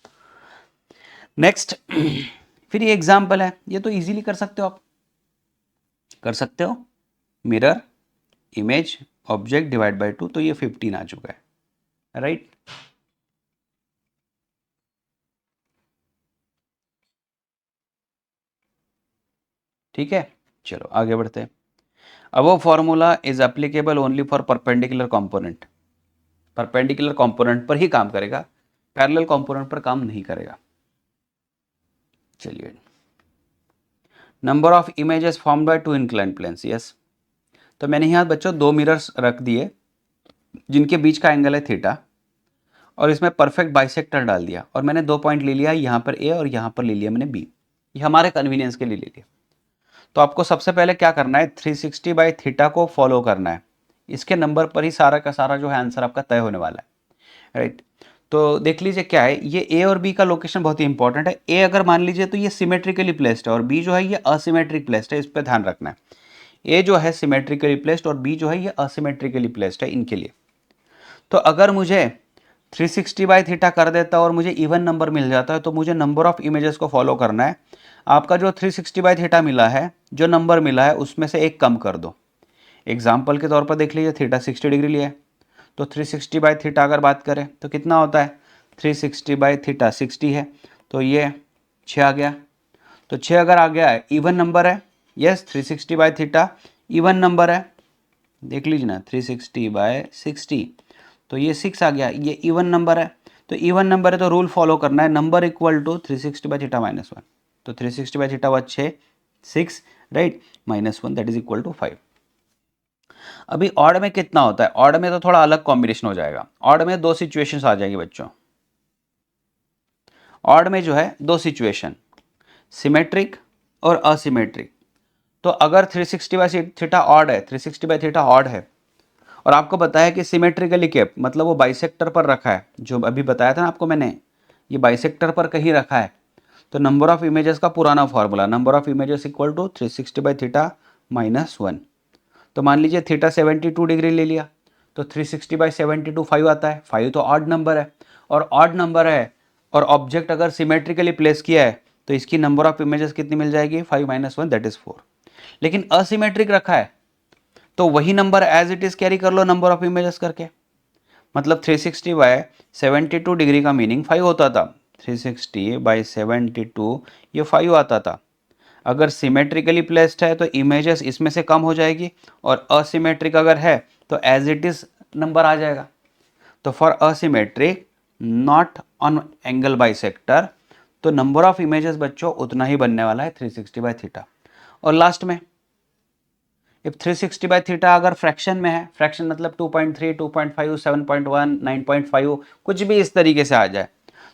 नेक्स्ट फिर ये एग्जाम्पल है, ये तो इजीली कर सकते हो आप, कर सकते हो। Mirror image object divide by 2, तो ये 15 आ चुका है, राइट। ठीक है, चलो आगे बढ़ते हैं। अब formula is applicable only for perpendicular component, perpendicular component पर ही काम करेगा, पैरेलल कंपोनेंट पर काम नहीं करेगा। चलिए, number of images formed by 2 inclined planes, yes. तो मैंने यहाँ बच्चों 2 मिरर्स रख दिए जिनके बीच का एंगल है थीटा, और इसमें परफेक्ट बाइसेक्टर डाल दिया, और मैंने 2 पॉइंट ले लिया, यहाँ पर ए और यहाँ पर ले लिया मैंने बी, ये हमारे कन्वीनियंस के लिए ले लिया। तो आपको सबसे पहले क्या करना है, 360 बाई थीटा को फॉलो करना है, इसके नंबर पर ही सारा का सारा जो है आंसर आपका तय होने वाला है, राइट। तो देख लीजिए क्या है, ये ए और बी का लोकेशन बहुत ही इंपॉर्टेंट है। ए अगर मान लीजिए तो ये सिमेट्रिकली प्लेस्ड है, और बी जो है ये असिमेट्रिक प्लेस्ड है, इस पर ध्यान रखना है। ए जो है सिमेट्रिकली प्लेस्ड और बी जो है ये असिमेट्रिकली प्लेस्ड है इनके लिए। तो अगर मुझे 360 बाई थीटा कर देता और मुझे इवन नंबर मिल जाता है, तो मुझे नंबर ऑफ इमेजेस को फॉलो करना है। आपका जो 360 बाई थीटा मिला है, जो नंबर मिला है उसमें से एक कम कर दो। एग्जाम्पल के तौर पर देख लीजिए, थीटा 60 डिग्री लिया है, तो 360 बाई थीटा अगर बात करें तो कितना होता है, 360 बाई थीटा 60 है, तो ये 6 आ गया। तो 6 अगर आ गया है, इवन नंबर है, yes 360 by theta even number है, देख लीजिए ना 360 बाई 60, तो ये 6 आ गया, ये इवन नंबर है। तो इवन नंबर है तो रूल फॉलो करना है, number equal to 360 by theta -1, तो 360 बाई थीटा हुआ 6 right, -1 that is equal to 5। अभी ऑड में कितना होता है, ऑड में तो थोड़ा अलग कॉम्बिनेशन हो जाएगा। ऑड में 2 सिचुएशंस आ जाएगी बच्चों, ऑड में जो है 2 सिचुएशन, सिमेट्रिक और असिमेट्रिक। तो अगर 360 बाई थीटा ऑड है, 360 बाई थीटा ऑड है, और आपको बताया कि सिमेट्रिकली केप मतलब वो बाइसेक्टर पर रखा है, जो अभी बताया था ना आपको मैंने, ये बाइसेक्टर पर कहीं रखा है, तो नंबर ऑफ इमेजेस का पुराना formula, number of images equal to 360 by theta -1। तो मान लीजिए थीटा 72 डिग्री ले लिया, तो 360 बाई 72 5 आता है, 5 तो ऑड नंबर है, और ऑड नंबर है और ऑब्जेक्ट अगर सिमेट्रिकली प्लेस किया है, तो इसकी नंबर ऑफ इमेजेस कितनी मिल जाएगी, 5 - 1 दैट इज 4। लेकिन असिमेट्रिक रखा है तो वही number as it is carry कर लो नंबर ऑफ इमेजेस करके, मतलब 360 बाय 72 डिग्री का मीनिंग 5 होता था, 360 बाय 72 ये 5 आता था। अगर सिमेट्रिकली प्लेस्ड है तो इमेजेस इसमें से कम हो जाएगी, और असिमेट्रिक अगर है तो एज इट इज नंबर आ जाएगा। तो for asymmetric not on angle bisector, तो नंबर ऑफ इमेजेस बच्चों उतना ही बनने वाला है 360 बाय थीटा। और लास्ट में इफ 360 बाय थीटा अगर फ्रैक्शन में है, फ्रैक्शन मतलब 2.3, 2.5, 7.1, 9.5 कुछ भी इस तरीके से आ जाए,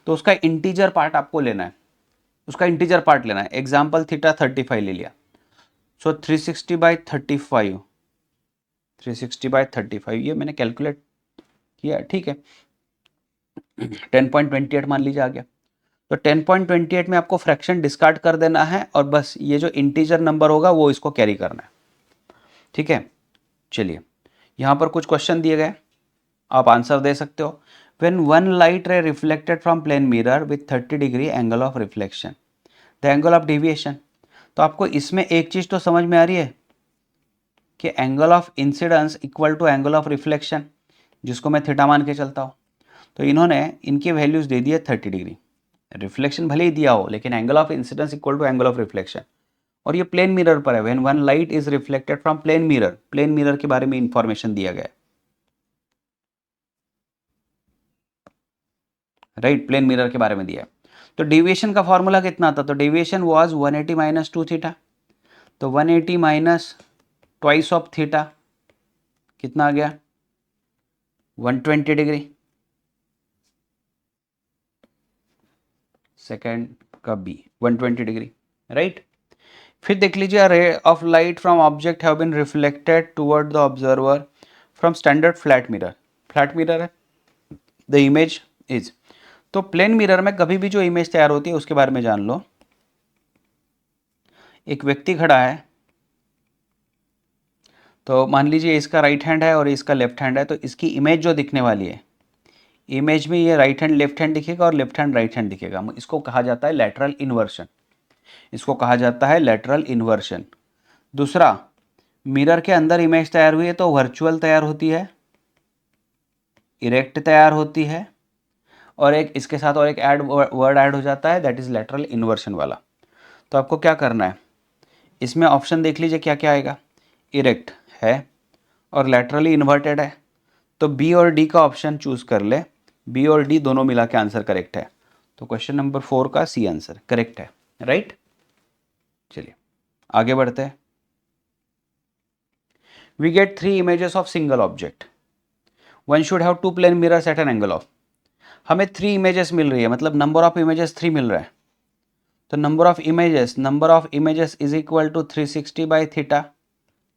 तो उसका इंटीजर पार्ट आपको लेना है, उसका इंटीजर पार्ट लेना है। एग्जाम्पल थीटा 35 ले लिया, सो 360 बाई 35, 360 बाई 35 ये मैंने कैलकुलेट किया, ठीक है 10.28 मान लीजिए आ गया। तो 10.28 में आपको फ्रैक्शन डिस्कार्ड कर देना है, और बस ये जो इंटीजर नंबर होगा वो इसको कैरी करना है, ठीक है। चलिए यहाँ पर कुछ क्वेश्चन दिए गए, आप आंसर दे सकते हो। When one light ray reflected from plane mirror with 30 degree angle of reflection, the angle of deviation. तो आपको इसमें एक चीज तो समझ में आ रही है कि angle of incidence equal to angle of reflection, जिसको मैं थीटा मान के चलता हूँ। तो इन्होंने इनकी वैल्यूज दे दी है 30 डिग्री, रिफ्लेक्शन भले ही दिया हो लेकिन angle of incidence equal to angle of reflection, और ये प्लेन मिरर पर है। When one light is reflected from plane mirror के बारे में इंफॉर्मेशन दिया गया है, राइट, प्लेन मिरर के बारे में दिया है। तो डेविएशन का फॉर्मूला कितना था, तो डेविएशन वाज 180 माइनस 2 थीटा, तो 180 माइनस ट्वाइस ऑफ थीटा कितना आ गया 120 डिग्री, सेकेंड का बी 120 डिग्री, राइट। फिर देख लीजिए, ray of light from object have been reflected toward the observer from standard flat mirror है, द इमेज इज। तो प्लेन मिरर में कभी भी जो इमेज तैयार होती है उसके बारे में जान लो। एक व्यक्ति खड़ा है, तो मान लीजिए इसका राइट हैंड है और इसका लेफ्ट हैंड है, तो इसकी इमेज जो दिखने वाली है, इमेज में ये राइट हैंड लेफ्ट हैंड दिखेगा और लेफ्ट हैंड राइट हैंड दिखेगा। इसको कहा जाता है लैटरल इन्वर्शन, इसको कहा जाता है लैटरल इन्वर्शन। दूसरा, मिरर के अंदर इमेज तैयार हुई है तो वर्चुअल तैयार होती है, इरेक्ट तैयार होती है, और एक इसके साथ और एक वर्ड ऐड हो जाता है, दैट इज लैटरल इन्वर्शन वाला। तो आपको क्या करना है, इसमें ऑप्शन देख लीजिए क्या क्या आएगा, इरेक्ट है और लैटरली इन्वर्टेड है, तो बी और डी का ऑप्शन चूज कर ले, बी और डी दोनों मिला के आंसर करेक्ट है। तो क्वेश्चन नंबर 4 का सी आंसर करेक्ट है, राइट। चलिए आगे बढ़ते हैं। We get 3 images of single object, one should have 2 plane mirrors at an angle of. हमें 3 इमेजेस मिल रही है, मतलब नंबर ऑफ इमेजेस 3 मिल रहा है। तो number of images is equal to 360 by theta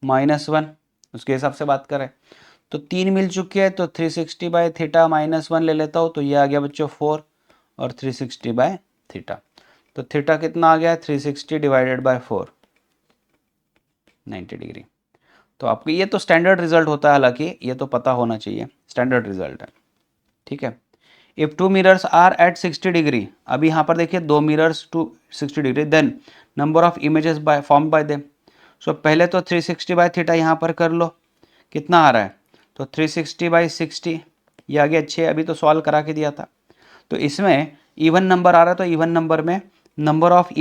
minus 1, उसके हिसाब से बात करें तो 3 मिल चुकी है, तो 360 बाई थीटा माइनस 1 ले लेता हूँ, तो ये आ गया बच्चों 4 और 360 बाय थीटा। तो थीटा कितना आ गया 360 डिवाइडेड बाय 4, 90 डिग्री। तो आपको ये तो स्टैंडर्ड रिजल्ट होता है, हालांकि ये तो पता होना चाहिए, स्टैंडर्ड रिजल्ट है, ठीक है। If 2 mirrors are at 60 degree, अभी यहाँ पर देखिए 2 mirrors to 60 degree, then number of images by form by them. So पहले तो 360 बाय थीटा यहाँ पर कर लो, कितना आ रहा है, तो 360 बाई 60 ये आ गया 6, अभी तो सॉल्व करा के दिया था। तो इसमें इवन नंबर आ रहा है, तो इवन नंबर में नंबर ऑफ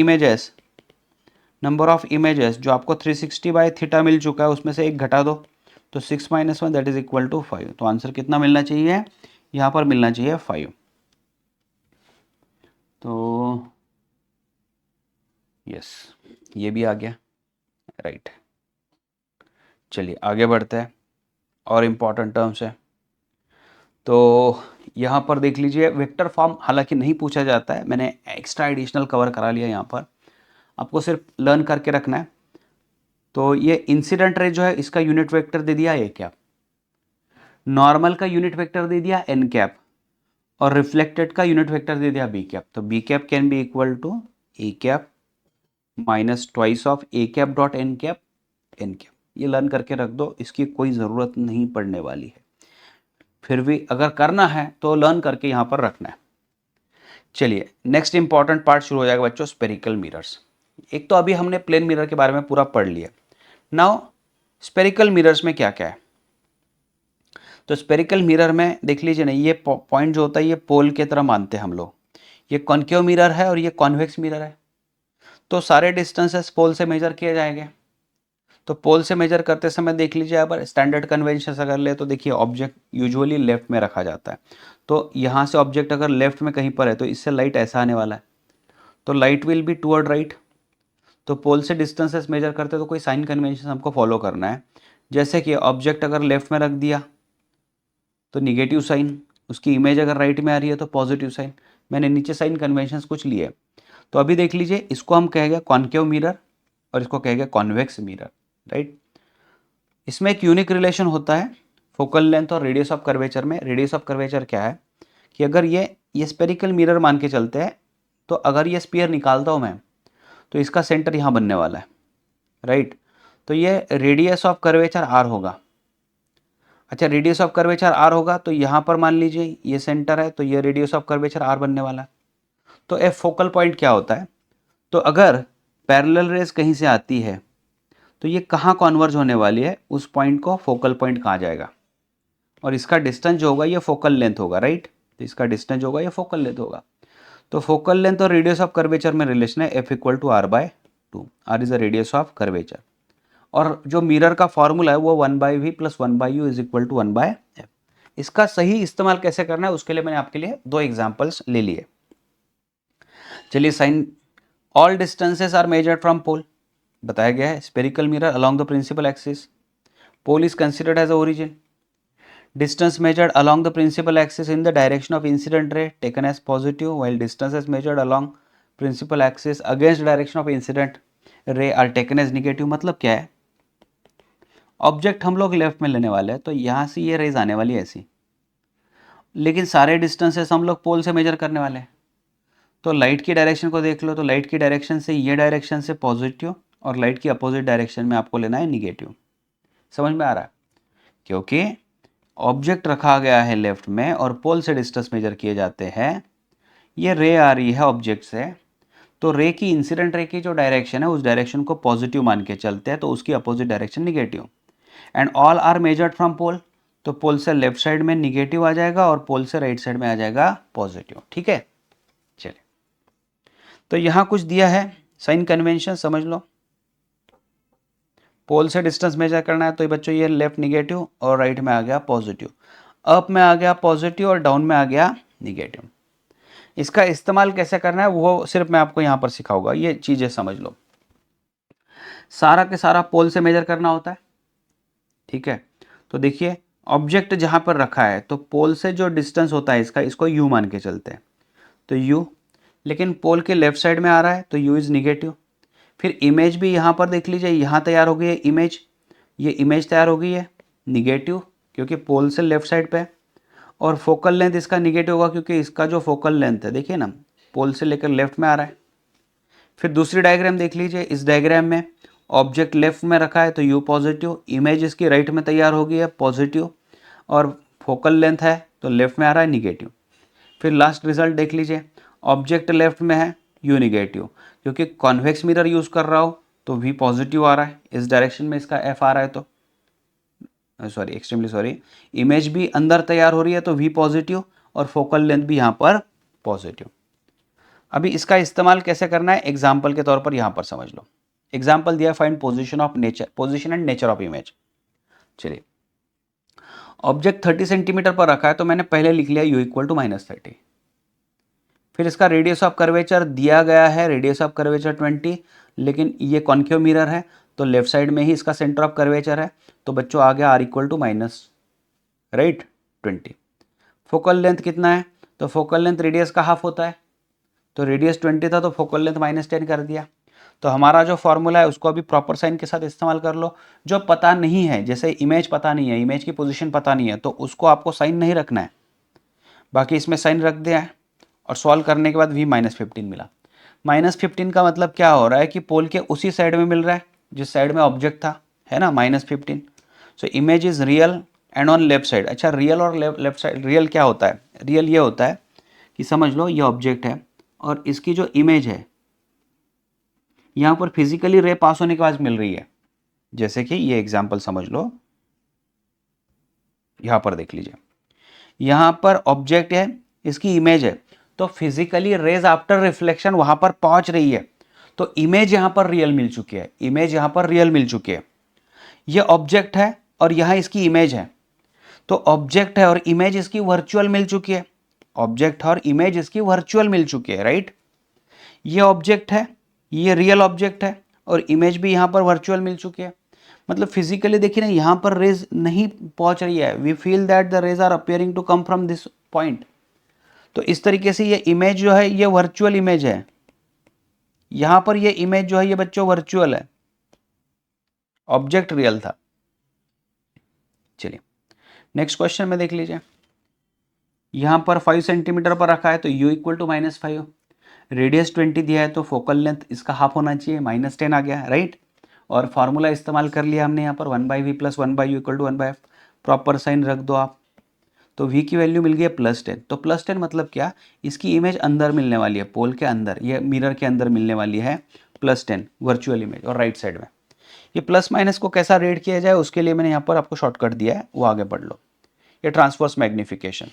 इमेजेस जो आपको 360 बाई थीटा मिल चुका है उसमें से एक घटा दो, तो 6 minus 1 that is equal to 5। तो आंसर कितना मिलना चाहिए, यहाँ पर मिलना चाहिए 5। तो यस, ये भी आ गया, राइट। चलिए आगे बढ़ते हैं, और इम्पॉर्टेंट टर्म्स है। तो यहाँ पर देख लीजिए, वेक्टर फॉर्म हालांकि नहीं पूछा जाता है, मैंने एक्स्ट्रा एडिशनल कवर करा लिया यहाँ पर, आपको सिर्फ लर्न करके रखना है। तो ये इंसिडेंट रे जो है इसका यूनिट वेक्टर दे दिया ए कैप, नॉर्मल का यूनिट वेक्टर दे दिया एन कैप, और रिफ्लेक्टेड का यूनिट वेक्टर दे दिया बी कैप। तो B cap can be equal to A cap minus twice of A cap dot N cap, ये लर्न करके रख दो, इसकी कोई ज़रूरत नहीं पड़ने वाली है, फिर भी अगर करना है तो लर्न करके यहाँ पर रखना है। चलिए नेक्स्ट इंपॉर्टेंट पार्ट शुरू हो जाएगा बच्चों, स्पेरिकल मिरर्स। एक तो अभी हमने प्लेन मिरर के बारे में पूरा पढ़ लिया, नाउ स्पेरिकल मिरर्स में क्या क्या है। तो स्पेरिकल मिरर में देख लीजिए ना, ये पॉइंट जो होता है ये पोल के तरह मानते हैं हम लोग, ये कॉन्केव मिरर है और ये कॉन्वेक्स मिरर है। तो सारे डिस्टेंसेस पोल से मेजर किए जाएंगे। तो पोल से मेजर करते समय देख लीजिए, अगर स्टैंडर्ड कन्वेंशन अगर ले तो देखिए ऑब्जेक्ट यूजुअली लेफ्ट में रखा जाता है। तो यहाँ से ऑब्जेक्ट अगर लेफ्ट में कहीं पर है तो इससे लाइट ऐसा आने वाला है, तो light will be toward right. तो पोल से डिस्टेंसेस मेजर करते तो कोई साइन कन्वेंशन हमको फॉलो करना है, जैसे कि ऑब्जेक्ट अगर लेफ्ट में रख दिया तो निगेटिव साइन, उसकी इमेज अगर राइट में आ रही है तो पॉजिटिव साइन। मैंने नीचे साइन कन्वेंशंस कुछ लिए। तो अभी देख लीजिए, इसको हम कहेंगे कॉन्केव मिरर और इसको कहेंगे कॉन्वेक्स मिरर, राइट। इसमें एक यूनिक रिलेशन होता है फोकल लेंथ और रेडियस ऑफ कर्वेचर में। रेडियस ऑफ कर्वेचर क्या है कि अगर ये स्पेरिकल मिरर मान के चलते हैं, तो अगर ये स्पीयर निकालता हूँ मैं तो इसका सेंटर यहाँ बनने वाला है, राइट। तो ये रेडियस ऑफ कर्वेचर आर होगा। अच्छा, रेडियस ऑफ कर्वेचर आर होगा, तो यहाँ पर मान लीजिए ये सेंटर है, तो ये रेडियस ऑफ कर्वेचर आर बनने वाला है। तो एफ फोकल पॉइंट क्या होता है, तो अगर पैरेलल रेस कहीं से आती है तो ये कहाँ कॉन्वर्ज होने वाली है, उस पॉइंट को फोकल पॉइंट कहा जाएगा, और इसका डिस्टेंस जो होगा ये फोकल लेंथ होगा, राइट। तो इसका डिस्टेंस जो होगा ये फोकल लेंथ होगा। तो फोकल लेंथ और रेडियस ऑफ कर्वेचर में रिलेशन है F equal to R by two. R is the radius of curvature, और जो मिरर का फॉर्मूला है वो 1/v plus 1/u is equal to 1/f। इसका सही इस्तेमाल कैसे करना है उसके लिए मैंने आपके लिए दो एग्जांपल्स ले लिए। चलिए, sign all distances are measured from pole, बताया गया है spherical mirror along the principal axis, pole is considered as origin, distance measured along the principal axis in the direction of incident ray taken as positive, while distances measured along principal axis against direction of incident ray are taken as negative। मतलब क्या है, object हम लोग left में लेने वाले हैं, तो यहाँ से ये रेज आने वाली है ऐसी, लेकिन सारे डिस्टेंसेस हम लोग पोल से मेजर करने वाले हैं। तो लाइट की डायरेक्शन को देख लो, तो लाइट की डायरेक्शन से ये डायरेक्शन से पॉजिटिव, और लाइट की अपोजिट डायरेक्शन में आपको लेना है निगेटिव। समझ में आ रहा है, क्योंकि ऑब्जेक्ट रखा गया है लेफ्ट में और पोल से डिस्टेंस मेजर किए जाते हैं, ये रे आ रही है ऑब्जेक्ट से, तो रे की इंसिडेंट रे की जो डायरेक्शन है उस डायरेक्शन को पॉजिटिव मान के चलते हैं, तो उसकी opposite direction negative. And all are measured from pole, तो पोल से लेफ्ट साइड में निगेटिव आ जाएगा और पोल से राइट साइड में आ जाएगा पॉजिटिव। ठीक है, चलिए, तो यहाँ कुछ दिया है साइन कन्वेंशन समझ लो। पोल से डिस्टेंस मेजर करना है, तो ये बच्चों ये लेफ्ट निगेटिव और राइट में आ गया पॉजिटिव, अप में आ गया पॉजिटिव और डाउन में आ गया निगेटिव। इसका इस्तेमाल कैसे करना है वो सिर्फ मैं आपको यहाँ पर सिखाऊंगा, ये चीज़ें समझ लो। सारा के सारा पोल से मेजर करना होता है, ठीक है। तो देखिए, ऑब्जेक्ट जहाँ पर रखा है तो पोल से जो डिस्टेंस होता है इसका, इसको यू मान के चलते हैं, तो यू, लेकिन पोल के लेफ्ट साइड में आ रहा है तो यू इज़ निगेटिव। फिर इमेज भी यहाँ पर देख लीजिए, यहाँ तैयार हो गई है इमेज, ये इमेज तैयार हो गई है निगेटिव, क्योंकि पोल से लेफ्ट साइड पे, और फोकल लेंथ इसका निगेटिव होगा क्योंकि इसका जो फोकल लेंथ है देखिए ना, पोल से लेकर लेफ्ट में आ रहा है। फिर दूसरी डायग्राम देख लीजिए, इस डायग्राम में ऑब्जेक्ट लेफ्ट में रखा है तो यू पॉजिटिव, इमेज इसकी राइट में तैयार हो गई है पॉजिटिव, और फोकल लेंथ है तो लेफ्ट में आ रहा है निगेटिव। फिर लास्ट रिजल्ट देख लीजिए, ऑब्जेक्ट लेफ्ट में है यू निगेटिव, क्योंकि कॉन्वेक्स मिरर यूज़ कर रहा हो तो वी पॉजिटिव आ रहा है, इस डायरेक्शन में इसका एफ आ रहा है, तो सॉरी एक्सट्रीमली सॉरी, इमेज भी अंदर तैयार हो रही है तो वी पॉजिटिव, और फोकल लेंथ भी यहाँ पर पॉजिटिव। अभी इसका इस्तेमाल कैसे करना है एग्जाम्पल के तौर पर यहाँ पर समझ लो। एग्जाम्पल दिया, find position of nature, position and nature of image. चलिए, ऑब्जेक्ट 30 सेंटीमीटर पर रखा है तो मैंने पहले लिख लिया यू इक्वल टू -30। फिर इसका रेडियस ऑफ कर्वेचर दिया गया है, रेडियस ऑफ कर्वेचर 20, लेकिन ये कॉन्केव मिरर है तो लेफ्ट साइड में ही इसका सेंटर ऑफ कर्वेचर है, तो बच्चों आ गया R equal to -20। Focal length कितना है, तो फोकल लेंथ रेडियस का हाफ होता है, तो रेडियस 20 था तो फोकल लेंथ -10 कर दिया। तो हमारा जो फॉर्मूला है उसको अभी प्रॉपर साइन के साथ इस्तेमाल कर लो। जो पता नहीं है, जैसे इमेज पता नहीं है, इमेज की पोजीशन पता नहीं है, तो उसको आपको साइन नहीं रखना है, बाकी इसमें साइन रख दिया है, और सॉल्व करने के बाद v -15 मिला। -15 का मतलब क्या हो रहा है कि पोल के उसी साइड में मिल रहा है जिस साइड में ऑब्जेक्ट था, है ना, -15। So image is real and on left side. अच्छा, रियल और लेफ्ट साइड, रियल क्या होता है, रियल ये होता है कि समझ लो ये ऑब्जेक्ट है और इसकी जो इमेज है यहाँ पर फिजिकली रे पास होने के बाद मिल रही है, जैसे कि ये एग्जाम्पल समझ लो, यहाँ पर देख लीजिए, यहाँ पर ऑब्जेक्ट है, इसकी इमेज है, तो फिजिकली रेज आफ्टर रिफ्लेक्शन वहां पर पहुंच रही है, तो इमेज यहां पर रियल मिल चुकी है, इमेज यहां पर रियल मिल चुकी है। ये ऑब्जेक्ट है और यहां इसकी इमेज है, तो ऑब्जेक्ट है और इमेज इसकी वर्चुअल मिल चुकी है, ऑब्जेक्ट और इमेज इसकी वर्चुअल मिल चुकी है, राइट। ये ऑब्जेक्ट है, ये रियल ऑब्जेक्ट है, और इमेज भी यहां पर वर्चुअल मिल चुकी है। मतलब फिजिकली देखिए ना, यहां पर रेज नहीं पहुंच रही है, we feel that the rays are appearing to come from this point. तो इस तरीके से ये इमेज जो है ये वर्चुअल इमेज है, यहां पर ये इमेज जो है ये बच्चों वर्चुअल है, ऑब्जेक्ट रियल था। चलिए, नेक्स्ट क्वेश्चन में देख लीजिए, यहां पर 5 सेंटीमीटर पर रखा है तो u इक्वल टू -5, रेडियस 20 दिया है तो फोकल लेंथ इसका हाफ होना चाहिए, -10 आ गया, राइट। और फार्मूला इस्तेमाल कर लिया हमने यहाँ पर 1/v plus 1/u equal to 1/f। Proper sign रख दो आप, तो v की वैल्यू मिल गई है +10। तो +10 मतलब क्या, इसकी इमेज अंदर मिलने वाली है, पोल के अंदर, ये मिरर के अंदर मिलने वाली है +10 वर्चुअल इमेज। और राइट साइड में ये प्लस माइनस को कैसा रेड किया जाए उसके लिए मैंने यहाँ पर आपको शॉर्टकट दिया है, वो आगे पढ़ लो। ये ट्रांसवर्स मैग्निफिकेशन,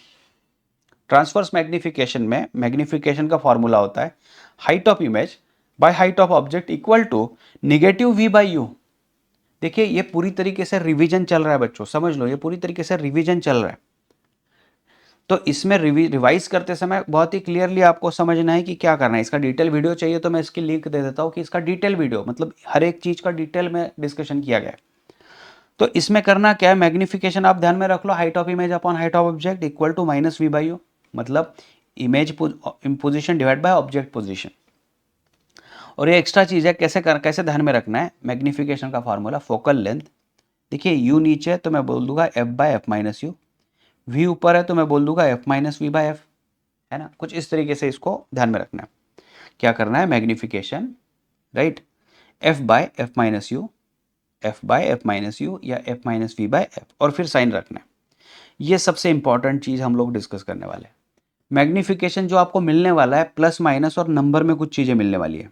ट्रांसवर्स मैग्निफिकेशन में मैग्निफिकेशन का फॉर्मूला होता है height of image by height of object equal to -v/u। देखिए ये पूरी तरीके से रिवीजन चल रहा है बच्चों, समझ लो ये पूरी तरीके से रिवीजन चल रहा है। तो इसमें रिवाइज करते समय बहुत ही क्लियरली आपको समझना है कि क्या करना है। इसका डिटेल वीडियो चाहिए तो मैं इसकी लिंक दे देता हूँ कि इसका डिटेल वीडियो, मतलब हर एक चीज का डिटेल में डिस्कशन किया गया है। तो इसमें करना क्या है, मैग्निफिकेशन आप ध्यान में रख लो, height of image upon height of object equal to -v/u, मतलब image position divide by object position. और ये एक्स्ट्रा चीज है, कैसे ध्यान में रखना है, मैग्निफिकेशन का फॉर्मूला फोकल लेंथ। देखिए u नीचे है तो मैं बोल दूंगा f/f-u, v ऊपर है तो मैं बोल दूंगा f-v/f, है ना। कुछ इस तरीके से इसको ध्यान में रखना है। क्या करना है, मैग्निफिकेशन राइट, f/f-u, f/f-u या f-v/f, और फिर साइन रखना है। ये सबसे इंपॉर्टेंट चीज हम लोग डिस्कस करने वाले हैं। मैग्निफिकेशन जो आपको मिलने वाला है प्लस माइनस और नंबर में कुछ चीजें मिलने वाली है।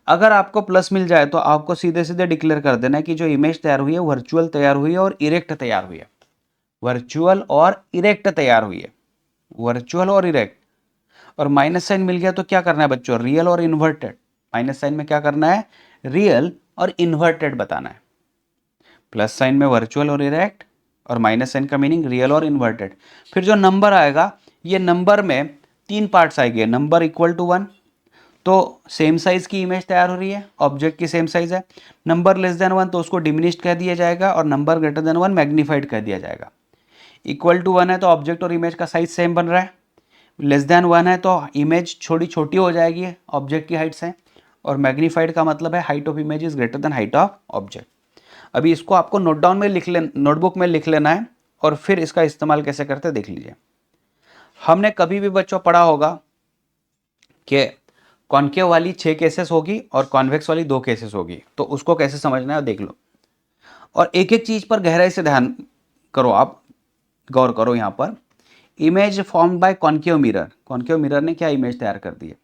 अगर आपको प्लस मिल जाए तो आपको सीधे सीधे डिक्लेयर कर देना है कि जो इमेज तैयार हुई है वर्चुअल तैयार हुई है और इरेक्ट तैयार हुई है, वर्चुअल और इरेक्ट तैयार हुई है, वर्चुअल और इरेक्ट। और माइनस साइन मिल गया तो क्या करना है बच्चों, रियल और इन्वर्टेड। माइनस साइन में क्या करना है, रियल और इन्वर्टेड बताना है। प्लस साइन में वर्चुअल और इरेक्ट, और माइनस साइन का मीनिंग रियल और इन्वर्टेड। फिर जो नंबर आएगा, ये नंबर में 3 पार्ट्स आएंगे, नंबर इक्वल टू 1 तो सेम साइज की इमेज तैयार हो रही है, ऑब्जेक्ट की सेम साइज है। नंबर लेस देन 1 तो उसको डिमिनिश्ड कह दिया जाएगा, और नंबर ग्रेटर देन 1 मैग्नीफाइड कर दिया जाएगा। इक्वल टू 1 है तो ऑब्जेक्ट और इमेज का साइज सेम बन रहा है, लेस देन 1 है तो इमेज छोटी हो जाएगी ऑब्जेक्ट की हाइट से, और मैग्नीफाइड का मतलब है height of image is greater than height of object. अभी इसको आपको नोट डाउन में नोटबुक में लिख लेना है, और फिर इसका इस्तेमाल कैसे करते देख लीजिए। हमने कभी भी बच्चों पढ़ा होगा कि कॉन्केव वाली 6 केसेस होगी और कॉन्वेक्स वाली 2 केसेस होगी, तो उसको कैसे समझना है देख लो। और एक एक चीज पर गहराई से ध्यान करो, आप गौर करो। यहाँ पर image formed by concave mirror, concave mirror ने क्या इमेज तैयार कर दी है।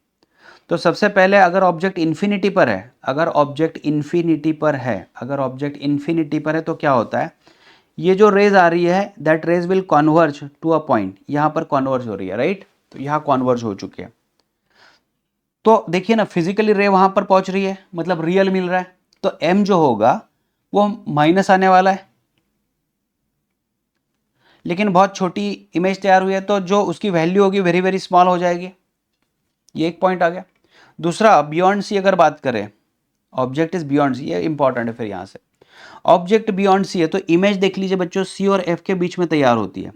तो सबसे पहले अगर ऑब्जेक्ट इन्फिनिटी पर है, अगर ऑब्जेक्ट इन्फिनिटी पर है तो क्या होता है, ये जो रेज आ रही है that rays will converge to a point, यहाँ पर कॉन्वर्ज हो रही है राइट, तो यहाँ कॉन्वर्ज हो चुकी है। तो देखिए ना, फिजिकली रे वहां पर पहुंच रही है, मतलब रियल मिल रहा है, तो m जो होगा वो माइनस आने वाला है। लेकिन बहुत छोटी इमेज तैयार हुई है तो जो उसकी वैल्यू होगी वेरी वेरी स्मॉल हो जाएगी, ये एक पॉइंट आ गया। दूसरा, बियॉन्ड सी अगर बात करें, ऑब्जेक्ट इज बियॉन्ड सी, ये इंपॉर्टेंट है। फिर यहां से ऑब्जेक्ट बियॉन्ड सी है तो इमेज देख लीजिए बच्चों, सी और एफ के बीच में तैयार होती है।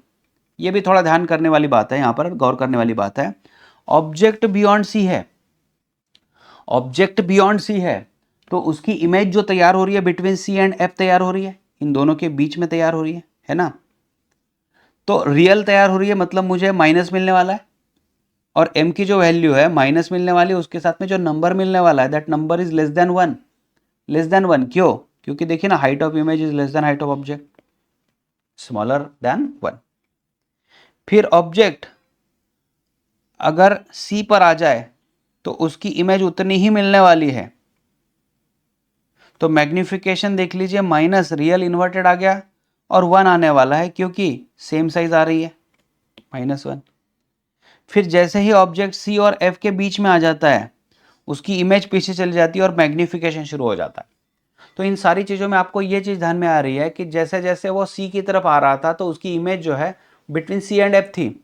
ये भी थोड़ा ध्यान करने वाली बात है, यहां पर गौर करने वाली बात है। ऑब्जेक्ट बियॉन्ड सी है, ऑब्जेक्ट बियॉन्ड सी है तो उसकी इमेज जो तैयार हो रही है बिटवीन सी एंड एफ तैयार हो रही है, इन दोनों के बीच में तैयार हो रही है ना। तो रियल तैयार हो रही है, मतलब मुझे माइनस मिलने वाला है, और m की जो वैल्यू है माइनस मिलने वाली है, उसके साथ में जो नंबर मिलने वाला है that number is less than 1, less than 1 क्यों, क्योंकि देखिए ना height of image is less than height of object, smaller than 1। फिर ऑब्जेक्ट अगर c पर आ जाए तो उसकी इमेज उतनी ही मिलने वाली है, तो मैग्निफिकेशन देख लीजिए, माइनस रियल इन्वर्टेड आ गया और 1 आने वाला है क्योंकि सेम साइज आ रही है, -1। फिर जैसे ही ऑब्जेक्ट सी और एफ के बीच में आ जाता है उसकी इमेज पीछे चली जाती है और मैग्निफिकेशन शुरू हो जाता है। तो इन सारी चीज़ों में आपको ये चीज़ ध्यान में आ रही है कि जैसे जैसे वो सी की तरफ आ रहा था तो उसकी इमेज जो है बिटवीन सी एंड एफ थी,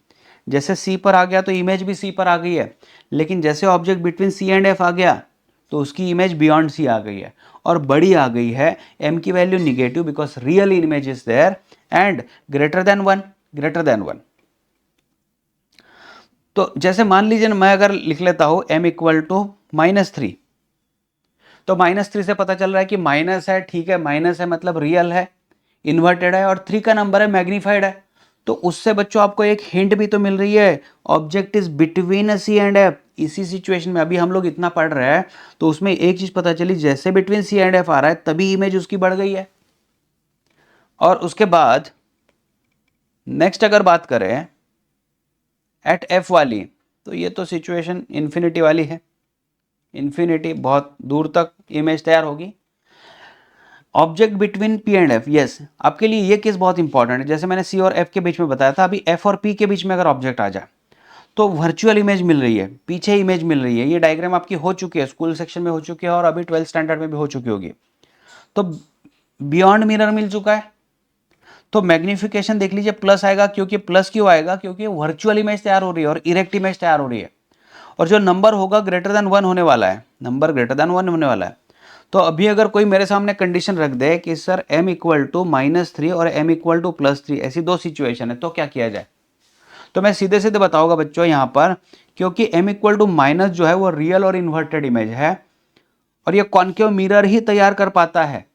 जैसे सी पर आ गया तो इमेज भी सी पर आ गई है, लेकिन जैसे object between C and F आ गया तो उसकी इमेज बियॉन्ड सी आ गई है और बड़ी आ गई है, एम की value negative because real image is there and greater than 1, greater than 1। तो जैसे मान लीजिए मैं अगर लिख लेता हूं m इक्वल टू -3, तो -3 से पता चल रहा है कि माइनस है, ठीक है, माइनस है मतलब रियल है, इन्वर्टेड है, और 3 का नंबर है, मैग्नीफाइड है। तो उससे बच्चों आपको एक हिंट भी तो मिल रही है, object is between C and F. इसी सिचुएशन में अभी हम लोग इतना पढ़ रहे हैं तो उसमें एक चीज पता चली, जैसे बिटवीन सी एंड एफ आ रहा है तभी इमेज उसकी बढ़ गई है। और उसके बाद नेक्स्ट अगर बात करें एट एफ वाली, तो ये तो सिचुएशन इन्फिनिटी वाली है, इन्फिनिटी, बहुत दूर तक इमेज तैयार होगी। Object between P and F, yes, आपके लिए ये केस बहुत इंपॉर्टेंट है। जैसे मैंने सी और एफ के बीच में बताया था, अभी एफ और पी के बीच में अगर ऑब्जेक्ट आ जाए तो वर्चुअल इमेज मिल रही है, पीछे इमेज मिल रही है। ये डायग्राम आपकी हो चुकी है, स्कूल सेक्शन में हो चुकी है और अभी 12th स्टैंडर्ड में भी हो चुकी होगी। तो बियॉन्ड मिरर मिल चुका है, तो मैग्निफिकेशन देख लीजिए प्लस आएगा। क्योंकि प्लस क्यों आएगा? क्योंकि वर्चुअल इमेज तैयार हो रही है और इरेक्ट इमेज तैयार हो रही है, और जो नंबर होगा ग्रेटर देन 1 होने वाला है, नंबर ग्रेटर देन 1 होने वाला है। तो अभी अगर कोई मेरे सामने कंडीशन रख दे कि सर m इक्वल टू -3 और m इक्वल टू +3, ऐसी दो सिचुएशन है, तो क्या किया जाए? तो मैं सीधे सीधे बताऊंगा बच्चों यहाँ पर, क्योंकि m इक्वल टू माइनस जो है वो रियल और इन्वर्टेड इमेज है और ये कॉन्केव मिरर ही तैयार कर पाता है।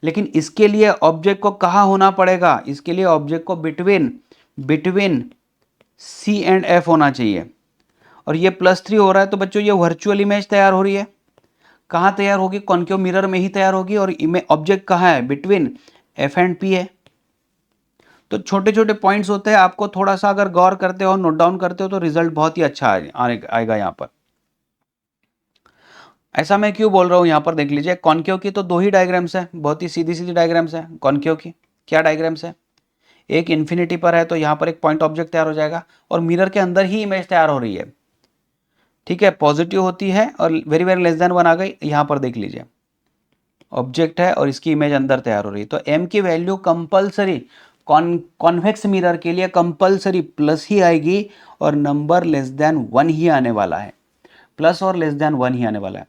लेकिन इसके लिए ऑब्जेक्ट को कहाँ होना पड़ेगा? इसके लिए ऑब्जेक्ट को बिटवीन C एंड F होना चाहिए, और ये +3 हो रहा है, तो बच्चों ये वर्चुअल इमेज तैयार हो रही है। कहाँ तैयार होगी? कॉन्केव मिरर में ही तैयार होगी, और ऑब्जेक्ट कहाँ है? बिटवीन F एंड P है। तो छोटे छोटे पॉइंट्स होते हैं, आपको थोड़ा सा अगर गौर करते हो, नोट डाउन करते हो, तो रिजल्ट बहुत ही अच्छा आएगा यहाँ पर। ऐसा मैं क्यों बोल रहा हूँ? यहाँ पर देख लीजिए, कॉन्केव की तो दो ही डायग्राम्स है, बहुत ही सीधी सीधी डायग्राम्स है कॉन्केव की। क्या डायग्राम्स है? एक इन्फिनिटी पर है, तो यहाँ पर एक पॉइंट ऑब्जेक्ट तैयार हो जाएगा और मिरर के अंदर ही इमेज तैयार हो रही है। ठीक है, पॉजिटिव होती है और वेरी वेरी लेस देन 1 आ गई। यहाँ पर देख लीजिए, ऑब्जेक्ट है और इसकी इमेज अंदर तैयार हो रही है। तो m की वैल्यू कंपलसरी कॉन्वेक्स मिरर के लिए कंपलसरी प्लस ही आएगी और नंबर लेस देन 1 ही आने वाला है, प्लस और लेस देन 1 ही आने वाला है।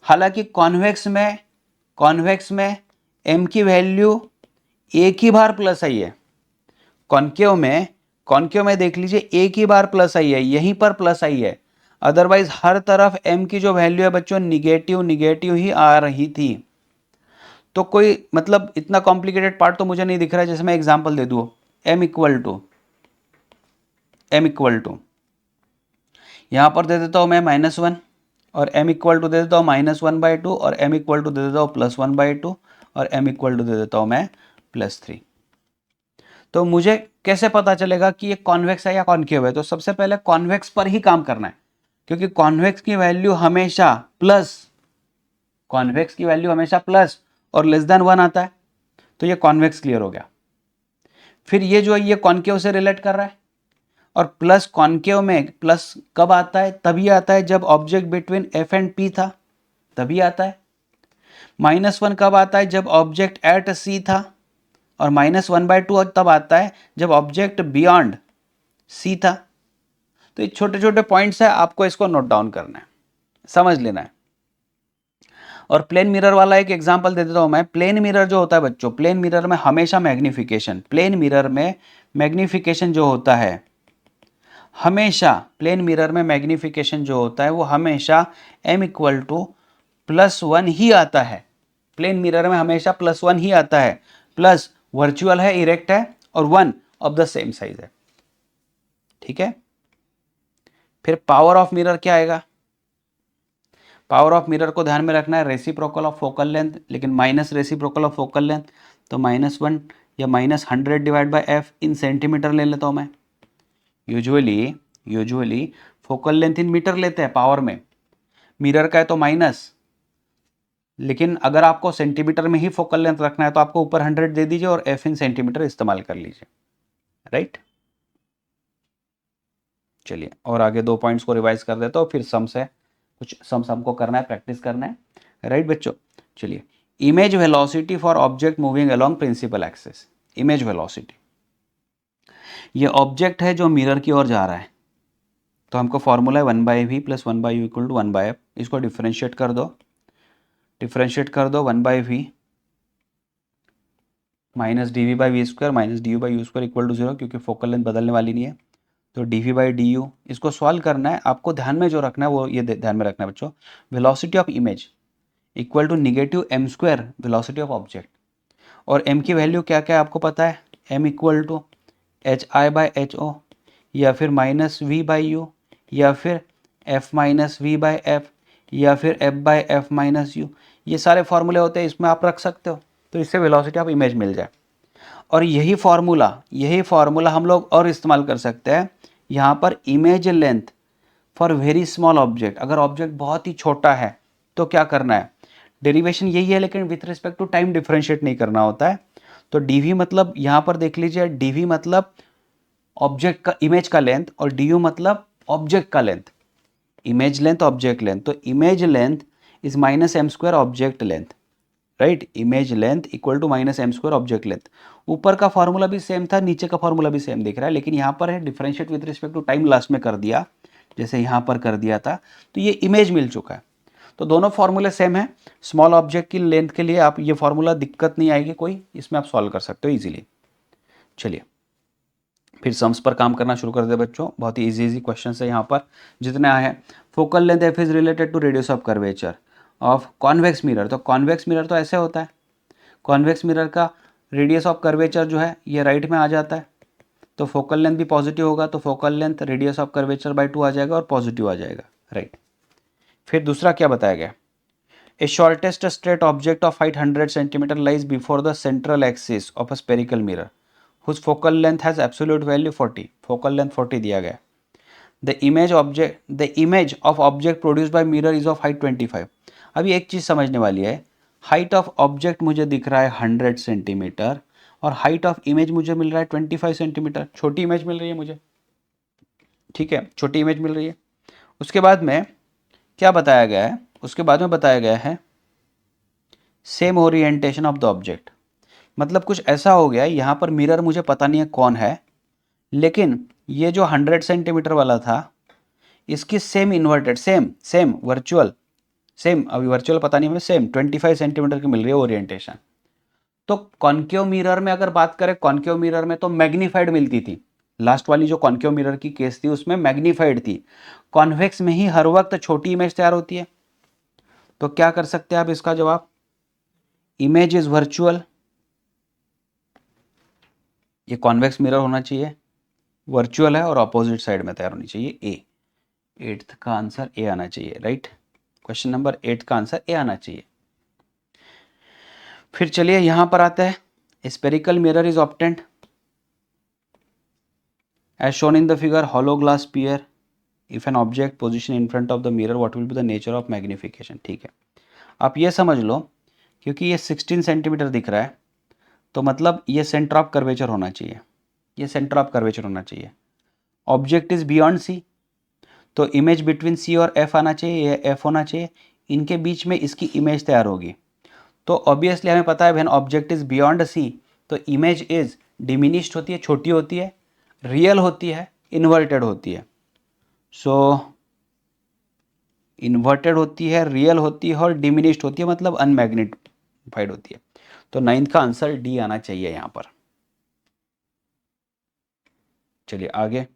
हालांकि कॉन्वेक्स में m की वैल्यू एक ही बार प्लस आई है। कॉन्केव में देख लीजिए एक ही बार प्लस आई है, यहीं पर प्लस आई है, अदरवाइज हर तरफ m की जो वैल्यू है बच्चों निगेटिव ही आ रही थी। तो कोई मतलब इतना कॉम्प्लिकेटेड पार्ट तो मुझे नहीं दिख रहा है। जैसे मैं एग्जांपल दे दूँ, m इक्वल टू यहाँ पर दे देता हूँ मैं -1, और m इक्वल टू दे देता हूँ -1/2, और m इक्वल टू दे देता हूँ +1/2, और m इक्वल टू दे देता हूँ मैं +3। तो मुझे कैसे पता चलेगा कि ये कॉन्वेक्स है या कॉन्केव है? तो सबसे पहले कॉन्वेक्स पर ही काम करना है, क्योंकि कॉन्वेक्स की वैल्यू हमेशा प्लस और लेस देन 1 आता है, तो ये कॉन्वेक्स क्लियर हो गया। फिर ये जो है ये कॉन्केव से रिलेट कर रहा है, और प्लस कॉन्केव में प्लस कब आता है? तभी आता है जब object between F and P था, तभी आता है। -1 कब आता है? जब ऑब्जेक्ट एट C था, और -1/2 तब आता है जब ऑब्जेक्ट बियॉन्ड C था। तो ये छोटे छोटे पॉइंट्स है, आपको इसको नोट डाउन करना है, समझ लेना है। और प्लेन मिरर वाला एक एग्जांपल दे देता हूं मैं। प्लेन मिरर जो होता है बच्चों, प्लेन मिरर में हमेशा मैग्निफिकेशन जो होता है, वो हमेशा m इक्वल टू +1 ही आता है। प्लेन मिरर में हमेशा +1 ही आता है, प्लस वर्चुअल है, इरेक्ट है, और 1 ऑफ द सेम साइज है। ठीक है, फिर पावर ऑफ मिरर क्या आएगा? पावर ऑफ मिरर को ध्यान में रखना है, रेसिप्रोकल ऑफ फोकल लेंथ, लेकिन minus reciprocal of focal length, तो -1 या -100 divide by f in centimetre ले लेता हूं मैं। Usually focal length in metre लेते हैं पावर में, मिरर का है तो माइनस, लेकिन अगर आपको सेंटीमीटर में ही फोकल लेंथ रखना है तो आपको ऊपर 100 दे दीजिए और f इन सेंटीमीटर इस्तेमाल कर लीजिए। राइट, चलिए और आगे 2 पॉइंट्स को रिवाइज कर देता हूँ, फिर कुछ सम्स हमको करना है, प्रैक्टिस करना है। राइट बच्चों, चलिए, image velocity for object moving along principal axis. Image velocity, ये ऑब्जेक्ट है जो मिरर की ओर जा रहा है, तो हमको फॉर्मूला है 1/v + 1/u = 1/f। इसको डिफ्रेंशिएट कर दो 1/v -dv/v² -du/u² = 0, क्योंकि फोकल लेंथ बदलने वाली नहीं है। तो dv/du, इसको सॉल्व करना है। आपको ध्यान में जो रखना है वो ये ध्यान में रखना है बच्चों, velocity of image equal to -m² velocity of object. और m की वैल्यू क्या क्या है आपको पता है? m इक्वल टू hi/ho, या फिर -v/u, या फिर f-v/f, या फिर f/f-u। ये सारे फॉर्मूले होते हैं, इसमें आप रख सकते हो, तो इससे वेलोसिटी ऑफ इमेज मिल जाए। और यही फॉर्मूला हम लोग और इस्तेमाल कर सकते हैं यहाँ पर image length for very small object. अगर ऑब्जेक्ट बहुत ही छोटा है तो क्या करना है, डेरिवेशन यही है लेकिन with respect to time differentiate नहीं करना होता है। तो डीवी मतलब यहाँ पर देख लीजिए, डीवी मतलब ऑब्जेक्ट का, इमेज का लेंथ, और डी मतलब ऑब्जेक्ट का length, image length object length. तो image length is minus M square object length, right. Image length equal to minus M square object length. ऊपर का फॉर्मूला भी सेम था, नीचे का फॉर्मूला भी सेम दिख रहा है, लेकिन यहाँ पर है differentiate with respect to time last में कर दिया, जैसे यहाँ पर कर दिया था, तो ये इमेज मिल चुका है। तो दोनों फॉर्मूले सेम है। स्मॉल ऑब्जेक्ट की लेंथ के लिए आप ये फॉर्मूला दिक्कत नहीं आएगी कोई, इसमें आप सॉल्व कर सकते हो इजीली। चलिए फिर सम्स पर काम करना शुरू कर दे बच्चों। बहुत ही इजी क्वेश्चन है यहाँ पर जितने आए हैं। Focal length F is related to radius of curvature of convex mirror. तो कॉन्वेक्स मिरर तो ऐसे होता है, कॉन्वेक्स मिरर का रेडियस ऑफ कर्वेचर जो है ये राइट में आ जाता है, तो फोकल लेंथ भी पॉजिटिव होगा, तो focal length radius of curvature by 2 आ जाएगा और पॉजिटिव आ जाएगा, राइट। फिर दूसरा क्या बताया गया, a shortest straight object of height 100 centimetre lies before the central axis of a spherical mirror whose focal length has absolute value 40, focal length 40 दिया गया। The image of object produce by mirror is of height 25। अभी एक चीज़ समझने वाली है, height of object मुझे दिख रहा है 100 सेंटीमीटर और हाइट ऑफ इमेज मुझे मिल रहा है 25 सेंटीमीटर, छोटी इमेज मिल रही है मुझे, ठीक है, छोटी इमेज मिल रही है। उसके बाद में क्या बताया गया है, उसके बाद में बताया गया है same orientation of the object. मतलब कुछ ऐसा हो गया यहाँ पर, मिरर मुझे पता नहीं है कौन है, लेकिन ये जो 100 सेंटीमीटर वाला था इसकी same inverted, same virtual, same, अभी वर्चुअल पता नहीं, हमें सेम 25 सेंटीमीटर की मिल रही है ओरिएंटेशन। तो कॉन्केव मिरर में अगर बात करें, कॉन्केव मिरर में तो मैग्नीफाइड मिलती थी, लास्ट वाली जो कॉन्केव मिरर की केस थी उसमें मैग्नीफाइड थी। कॉन्वेक्स में ही हर वक्त छोटी इमेज तैयार होती है। तो क्या कर सकते हैं आप इसका जवाब, इमेज इज वर्चुअल, ये कॉन्वेक्स मिरर होना चाहिए, वर्चुअल है और ऑपोजिट साइड में तैयार होनी चाहिए। ए, 8th का आंसर ए आना चाहिए, राइट। क्वेश्चन नंबर 8 का आंसर ए आना चाहिए। फिर चलिए यहां पर आता है, spherical mirror is obtained as shown in the figure hollow glass sphere if an object position in front of the mirror what will be the nature of magnification। ठीक है, आप ये समझ लो, क्योंकि ये 16 सेंटीमीटर दिख रहा है तो मतलब ये सेंटर ऑफ कर्वेचर होना चाहिए, ये सेंटर ऑफ कर्वेचर होना चाहिए। ऑब्जेक्ट इज बियॉन्ड सी, तो इमेज बिटवीन सी और एफ आना चाहिए, ये एफ होना चाहिए, इनके बीच में इसकी इमेज तैयार होगी। तो ऑब्वियसली हमें पता है when object is beyond C तो इमेज इज डिमिनिश्ड होती है, छोटी होती है, रियल होती है, इन्वर्टेड होती है। सो इन्वर्टेड होती है, रियल होती है और डिमिनिश्ड होती है, मतलब अनमैग्नीफाइड होती है। तो 9th का आंसर डी आना चाहिए यहां पर। चलिए आगे,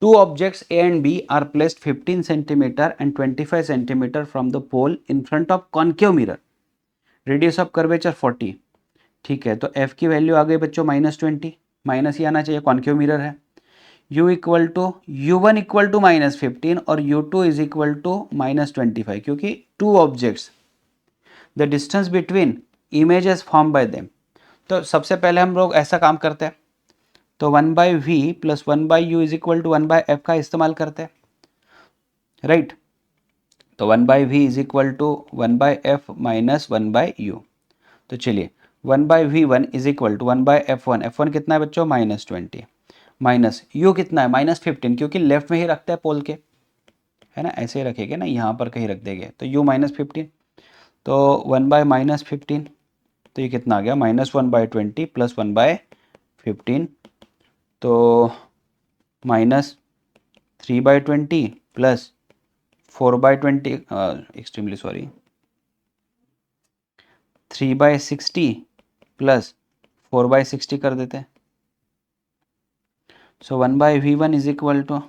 two objects A and B are placed 15 centimetre and 25 centimetre from the pole in front of concave mirror, radius of curvature 40। ठीक है, तो एफ की वैल्यू आ गई बच्चों -20, माइनस ही आना चाहिए, कॉन्केव मिरर है। u equal to u1 equal to -15 और u2 इज इक्वल टू -25, क्योंकि two objects the distance between images form by them. तो सबसे पहले हम लोग ऐसा काम करते हैं, तो 1/v plus 1/u is equal to 1/f का इस्तेमाल करते हैं, राइट। तो 1/v is equal to 1/f minus 1/u। तो चलिए 1/v1 is equal to 1/f1, f1 कितना है बच्चों -20, माइनस u कितना है -15, क्योंकि लेफ्ट में ही रखते हैं पोल के, है ना, ऐसे ही रखेंगे ना, यहाँ पर कहीं रख देंगे, तो u -15, तो 1/-15, तो ये कितना आ गया -1/20 प्लस 1/15, तो -3/20 प्लस 4/20, एक्सट्रीमली सॉरी, 3/60 प्लस 4/60 कर देते हैं। सो 1/v1 इज इक्वल टू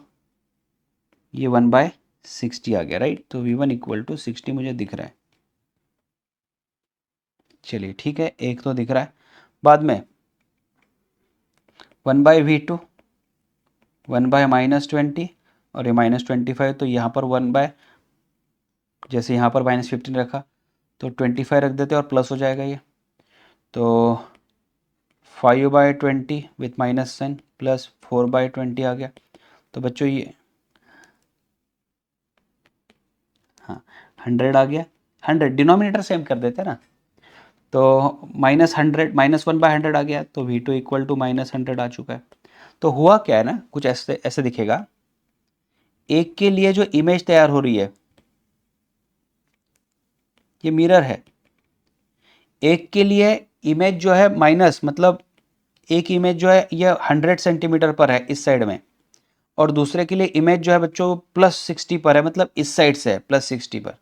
ये 1/60 आ गया, राइट। तो v1 इक्वल टू 60 मुझे दिख रहा है। चलिए ठीक है, एक तो दिख रहा है। बाद में 1/v2, 1/-20 और ये -25, तो यहाँ पर 1/, जैसे यहाँ पर -15 रखा तो 25 रख देते और प्लस हो जाएगा ये, तो 5/20 विथ माइनस साइन प्लस 4/20 आ गया। तो बच्चों ये हाँ 100 आ गया। 100 डिनोमिनेटर सेम कर देते हैं ना, तो -100 -1/100 आ गया, तो V2 इक्वल टू -100 आ चुका है। तो हुआ क्या है ना, कुछ ऐसे ऐसे दिखेगा। एक के लिए जो इमेज तैयार हो रही है ये मिरर है, एक के लिए इमेज जो है माइनस, मतलब एक इमेज जो है ये 100 सेंटीमीटर पर है इस साइड में, और दूसरे के लिए इमेज जो है बच्चों +60 पर है, मतलब इस साइड से है +60 पर।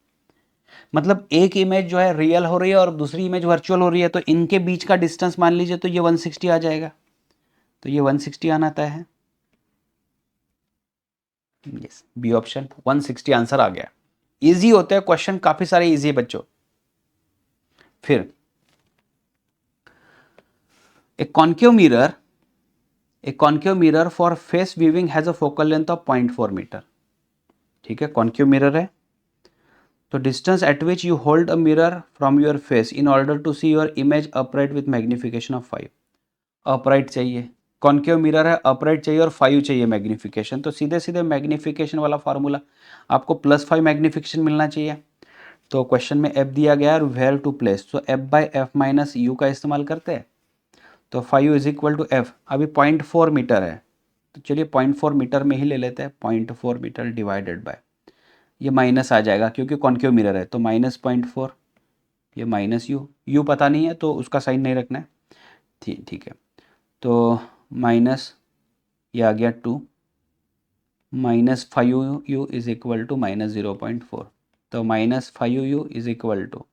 मतलब एक इमेज जो है रियल हो रही है और दूसरी इमेज वर्चुअल हो रही है, तो इनके बीच का डिस्टेंस मान लीजिए तो ये 160 आ जाएगा। तो ये 160 आना तय है। यस, बी ऑप्शन 160 आंसर आ गया। इजी होते हैं क्वेश्चन, काफी सारे इजी है बच्चों। फिर a concave mirror for face viewing has a focal length of 0.4 metre. ठीक है, कॉन्केव मिरर है, तो distance at which you hold a mirror from your face in order to see your image upright with magnification of 5। Upright चाहिए, concave mirror है, upright चाहिए और 5 चाहिए magnification. तो सीधे सीधे मैग्निफिकेशन वाला फार्मूला, आपको +5 मैग्निफिकेशन मिलना चाहिए। तो क्वेश्चन में एफ दिया गया है, वेयर टू प्लेस, तो F/F माइनस यू का इस्तेमाल करते हैं। तो 5 इज इक्वल टू एफ, अभी 0.4 मीटर है, तो चलिए 0.4 मीटर में ही ले लेते हैं। 0.4 मीटर डिवाइडेड बाय, ये माइनस आ जाएगा क्योंकि कॉन्केव मिरर है, तो -0.4, ये माइनस यू पता नहीं है तो उसका साइन नहीं रखना है। ठीक है, तो माइनस ये आ गया 2, -5u इज इक्वल टू -0.4, तो -5u इज इक्वल टू,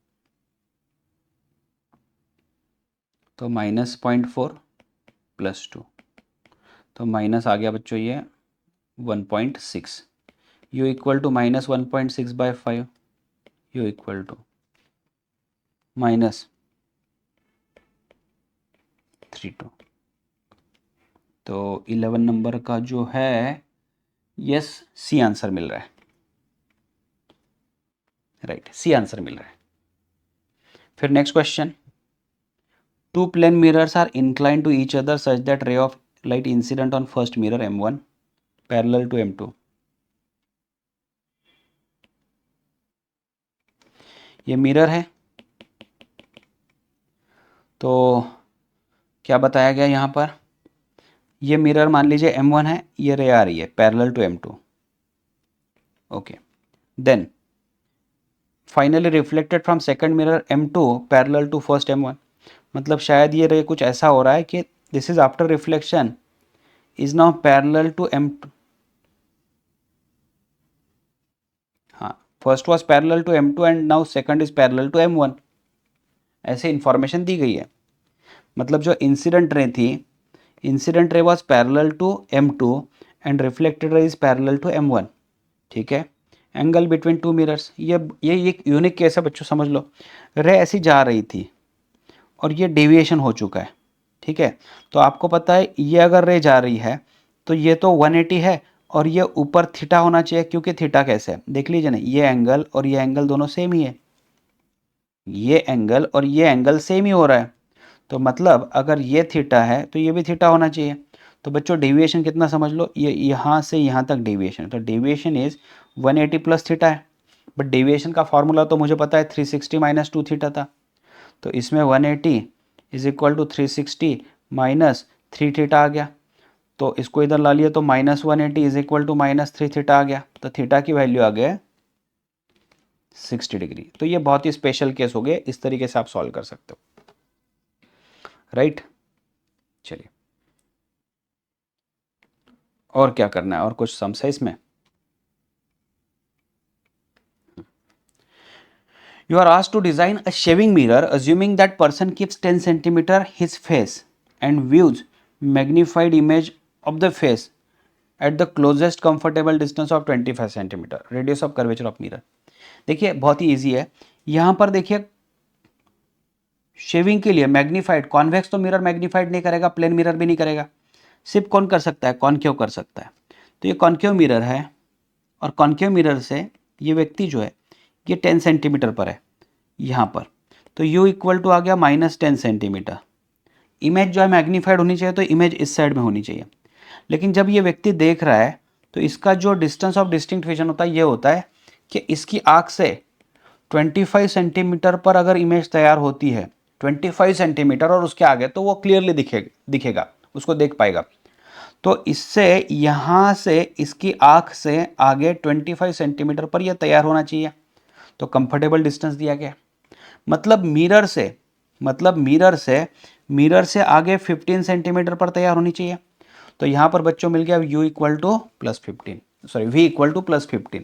तो -0.4 + 2, तो माइनस आ गया बच्चों ये 1.6, u equal to -1.6/5, u equal to -32। तो 11 नंबर का जो है, यस, सी आंसर मिल रहा है। राइट, सी आंसर मिल रहा है। फिर next question, two plane mirrors are inclined to each other such that ray of light incident on first mirror M1 parallel to M2। ये मिरर है, तो क्या बताया गया यहाँ पर, ये मिरर मान लीजिए M1 है, ये रे आ रही है parallel to M2। Okay, then finally reflected from second mirror M2 parallel to first M1। मतलब शायद ये रे कुछ ऐसा हो रहा है कि this is after reflection is now parallel to M2। हाँ, first was parallel to M2 and now second is parallel to M1, ऐसे इंफॉर्मेशन दी गई है। मतलब जो इंसिडेंट रे थी, incident ray was parallel to M2 and reflected ray is parallel to M1। ठीक है, angle between two mirrors, ये एक यूनिक केस है बच्चों, समझ लो। रे ऐसी जा रही थी और ये डेविएशन हो चुका है। ठीक है, तो आपको पता है ये अगर रे जा रही है तो ये तो 180 है और ये ऊपर थीटा होना चाहिए, क्योंकि थीटा कैसे है देख लीजिए ना, ये एंगल और ये एंगल दोनों सेम ही है, ये एंगल और ये एंगल सेम ही हो रहा है। तो मतलब अगर ये थीटा है तो ये भी थीटा होना चाहिए। तो बच्चों डेविएशन कितना समझ लो, ये यहाँ से यहाँ तक डेविएशन है, तो डेविएशन इज 180 + थीटा है। बट डेविएशन का फॉर्मूला तो मुझे पता है 360 - 2 थीटा था। तो इसमें 180 is equal to 360 minus 3 theta आ गया। तो इसको इधर ला लिया तो -180 इज इक्वल टू -3 थीटा आ गया। तो थीटा की वैल्यू आ गया 60 डिग्री। तो ये बहुत ही स्पेशल केस हो गए, इस तरीके से आप सॉल्व कर सकते हो। राइट, चलिए और क्या करना है, और कुछ सम्स है इसमें। You are asked to design a shaving mirror assuming that person keeps 10 centimeter his face and views magnified image of the face at the closest comfortable distance of 25 centimeter radius of curvature of mirror। देखिए बहुत ही easy है, यहाँ पर देखिए shaving के लिए magnified, convex तो mirror magnified नहीं करेगा, प्लेन मिरर भी नहीं करेगा, सिर्फ कौन कर सकता है, कॉन्केव कर सकता है। तो ये कॉन्केव मिरर है और कॉन्केव मिरर से ये व्यक्ति जो है ये 10 सेंटीमीटर पर है यहाँ पर, तो u इक्वल टू आ गया -10 सेंटीमीटर। इमेज जो है मैग्नीफाइड होनी चाहिए, तो इमेज इस साइड में होनी चाहिए। लेकिन जब ये व्यक्ति देख रहा है तो इसका जो डिस्टेंस ऑफ डिस्टिंक्ट विजन होता है ये होता है कि इसकी आंख से 25 सेंटीमीटर पर अगर इमेज तैयार होती है, 25 सेंटीमीटर और उसके आगे, तो वो क्लियरली दिखेगा, उसको देख पाएगा। तो इससे यहाँ से इसकी आंख से आगे 25 सेंटीमीटर पर यह तैयार होना चाहिए। तो कंफर्टेबल डिस्टेंस दिया गया, मतलब मिरर से आगे 15 सेंटीमीटर पर तैयार होनी चाहिए। तो यहाँ पर बच्चों मिल गया u equal to +15, sorry v equal to +15।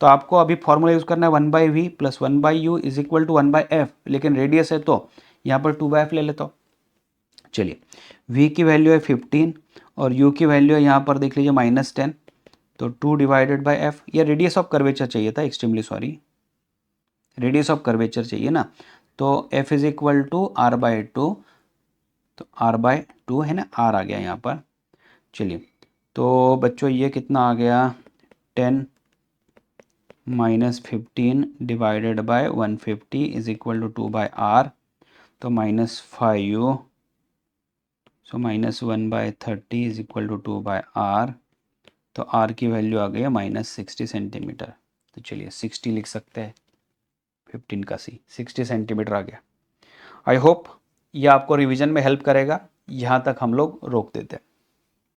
तो आपको अभी फॉर्मूला यूज़ करना है 1/v + 1/u is equal to 1/f, लेकिन रेडियस है तो यहाँ पर 2/f ले लेता हूँ। चलिए, v की वैल्यू है 15 और u की वैल्यू है यहाँ पर देख लीजिए -10, तो 2 डिवाइडेड बाई f। ये रेडियस ऑफ कर्वेचर चाहिए था, extremely sorry, radius of curvature चाहिए ना। तो f is equal to r/2, तो r/2 है ना, r आ गया यहाँ पर। चलिए, तो बच्चों ये कितना आ गया, 10 -15 divided by 150 is equal to 2/r, तो -5u, so -1/30 is equal to 2/r। तो r की वैल्यू आ गई है -60 सेंटीमीटर। तो चलिए 60 लिख सकते हैं, 15 का c 60 सेंटीमीटर आ गया। आई होप ये आपको रिवीजन में हेल्प करेगा। यहाँ तक हम लोग रोक देते हैं।